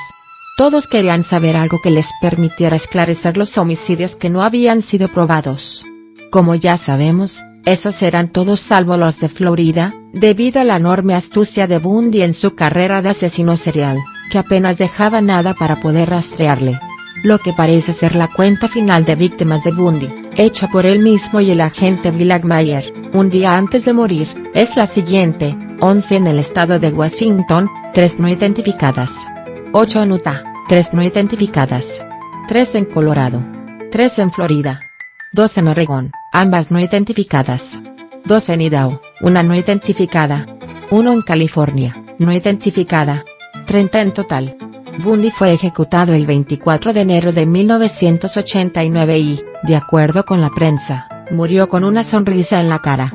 Todos querían saber algo que les permitiera esclarecer los homicidios que no habían sido probados. Como ya sabemos, esos eran todos salvo los de Florida, debido a la enorme astucia de Bundy en su carrera de asesino serial, que apenas dejaba nada para poder rastrearle. Lo que parece ser la cuenta final de víctimas de Bundy, hecha por él mismo y el agente Bill Mayer, un día antes de morir, es la siguiente: 11 en el estado de Washington, 3 no identificadas. 8 en Utah, 3 no identificadas. 3 en Colorado. 3 en Florida. 2 en Oregón, ambas no identificadas. 2 en Idaho, una no identificada. 1 en California, no identificada. 30 en total. Bundy fue ejecutado el 24 de enero de 1989 y, de acuerdo con la prensa, murió con una sonrisa en la cara.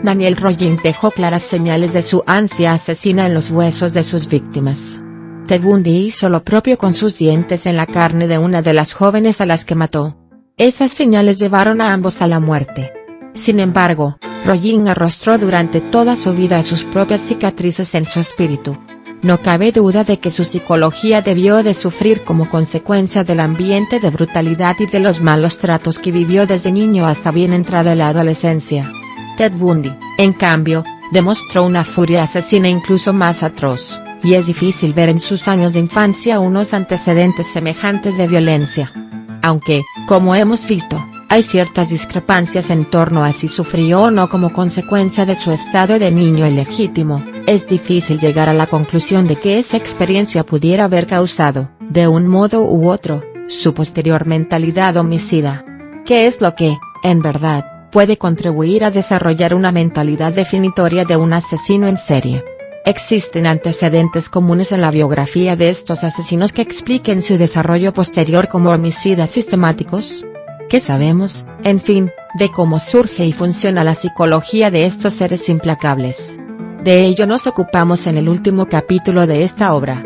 Daniel Rollin dejó claras señales de su ansia asesina en los huesos de sus víctimas. Ted Bundy hizo lo propio con sus dientes en la carne de una de las jóvenes a las que mató. Esas señales llevaron a ambos a la muerte. Sin embargo, Rollin arrastró durante toda su vida sus propias cicatrices en su espíritu. No cabe duda de que su psicología debió de sufrir como consecuencia del ambiente de brutalidad y de los malos tratos que vivió desde niño hasta bien entrada la adolescencia. Ted Bundy, en cambio, demostró una furia asesina incluso más atroz, y es difícil ver en sus años de infancia unos antecedentes semejantes de violencia. Aunque, como hemos visto, hay ciertas discrepancias en torno a si sufrió o no como consecuencia de su estado de niño ilegítimo, es difícil llegar a la conclusión de que esa experiencia pudiera haber causado, de un modo u otro, su posterior mentalidad homicida. ¿Qué es lo que, en verdad, puede contribuir a desarrollar una mentalidad definitoria de un asesino en serie? ¿Existen antecedentes comunes en la biografía de estos asesinos que expliquen su desarrollo posterior como homicidas sistemáticos? ¿Qué sabemos, en fin, de cómo surge y funciona la psicología de estos seres implacables? De ello nos ocupamos en el último capítulo de esta obra.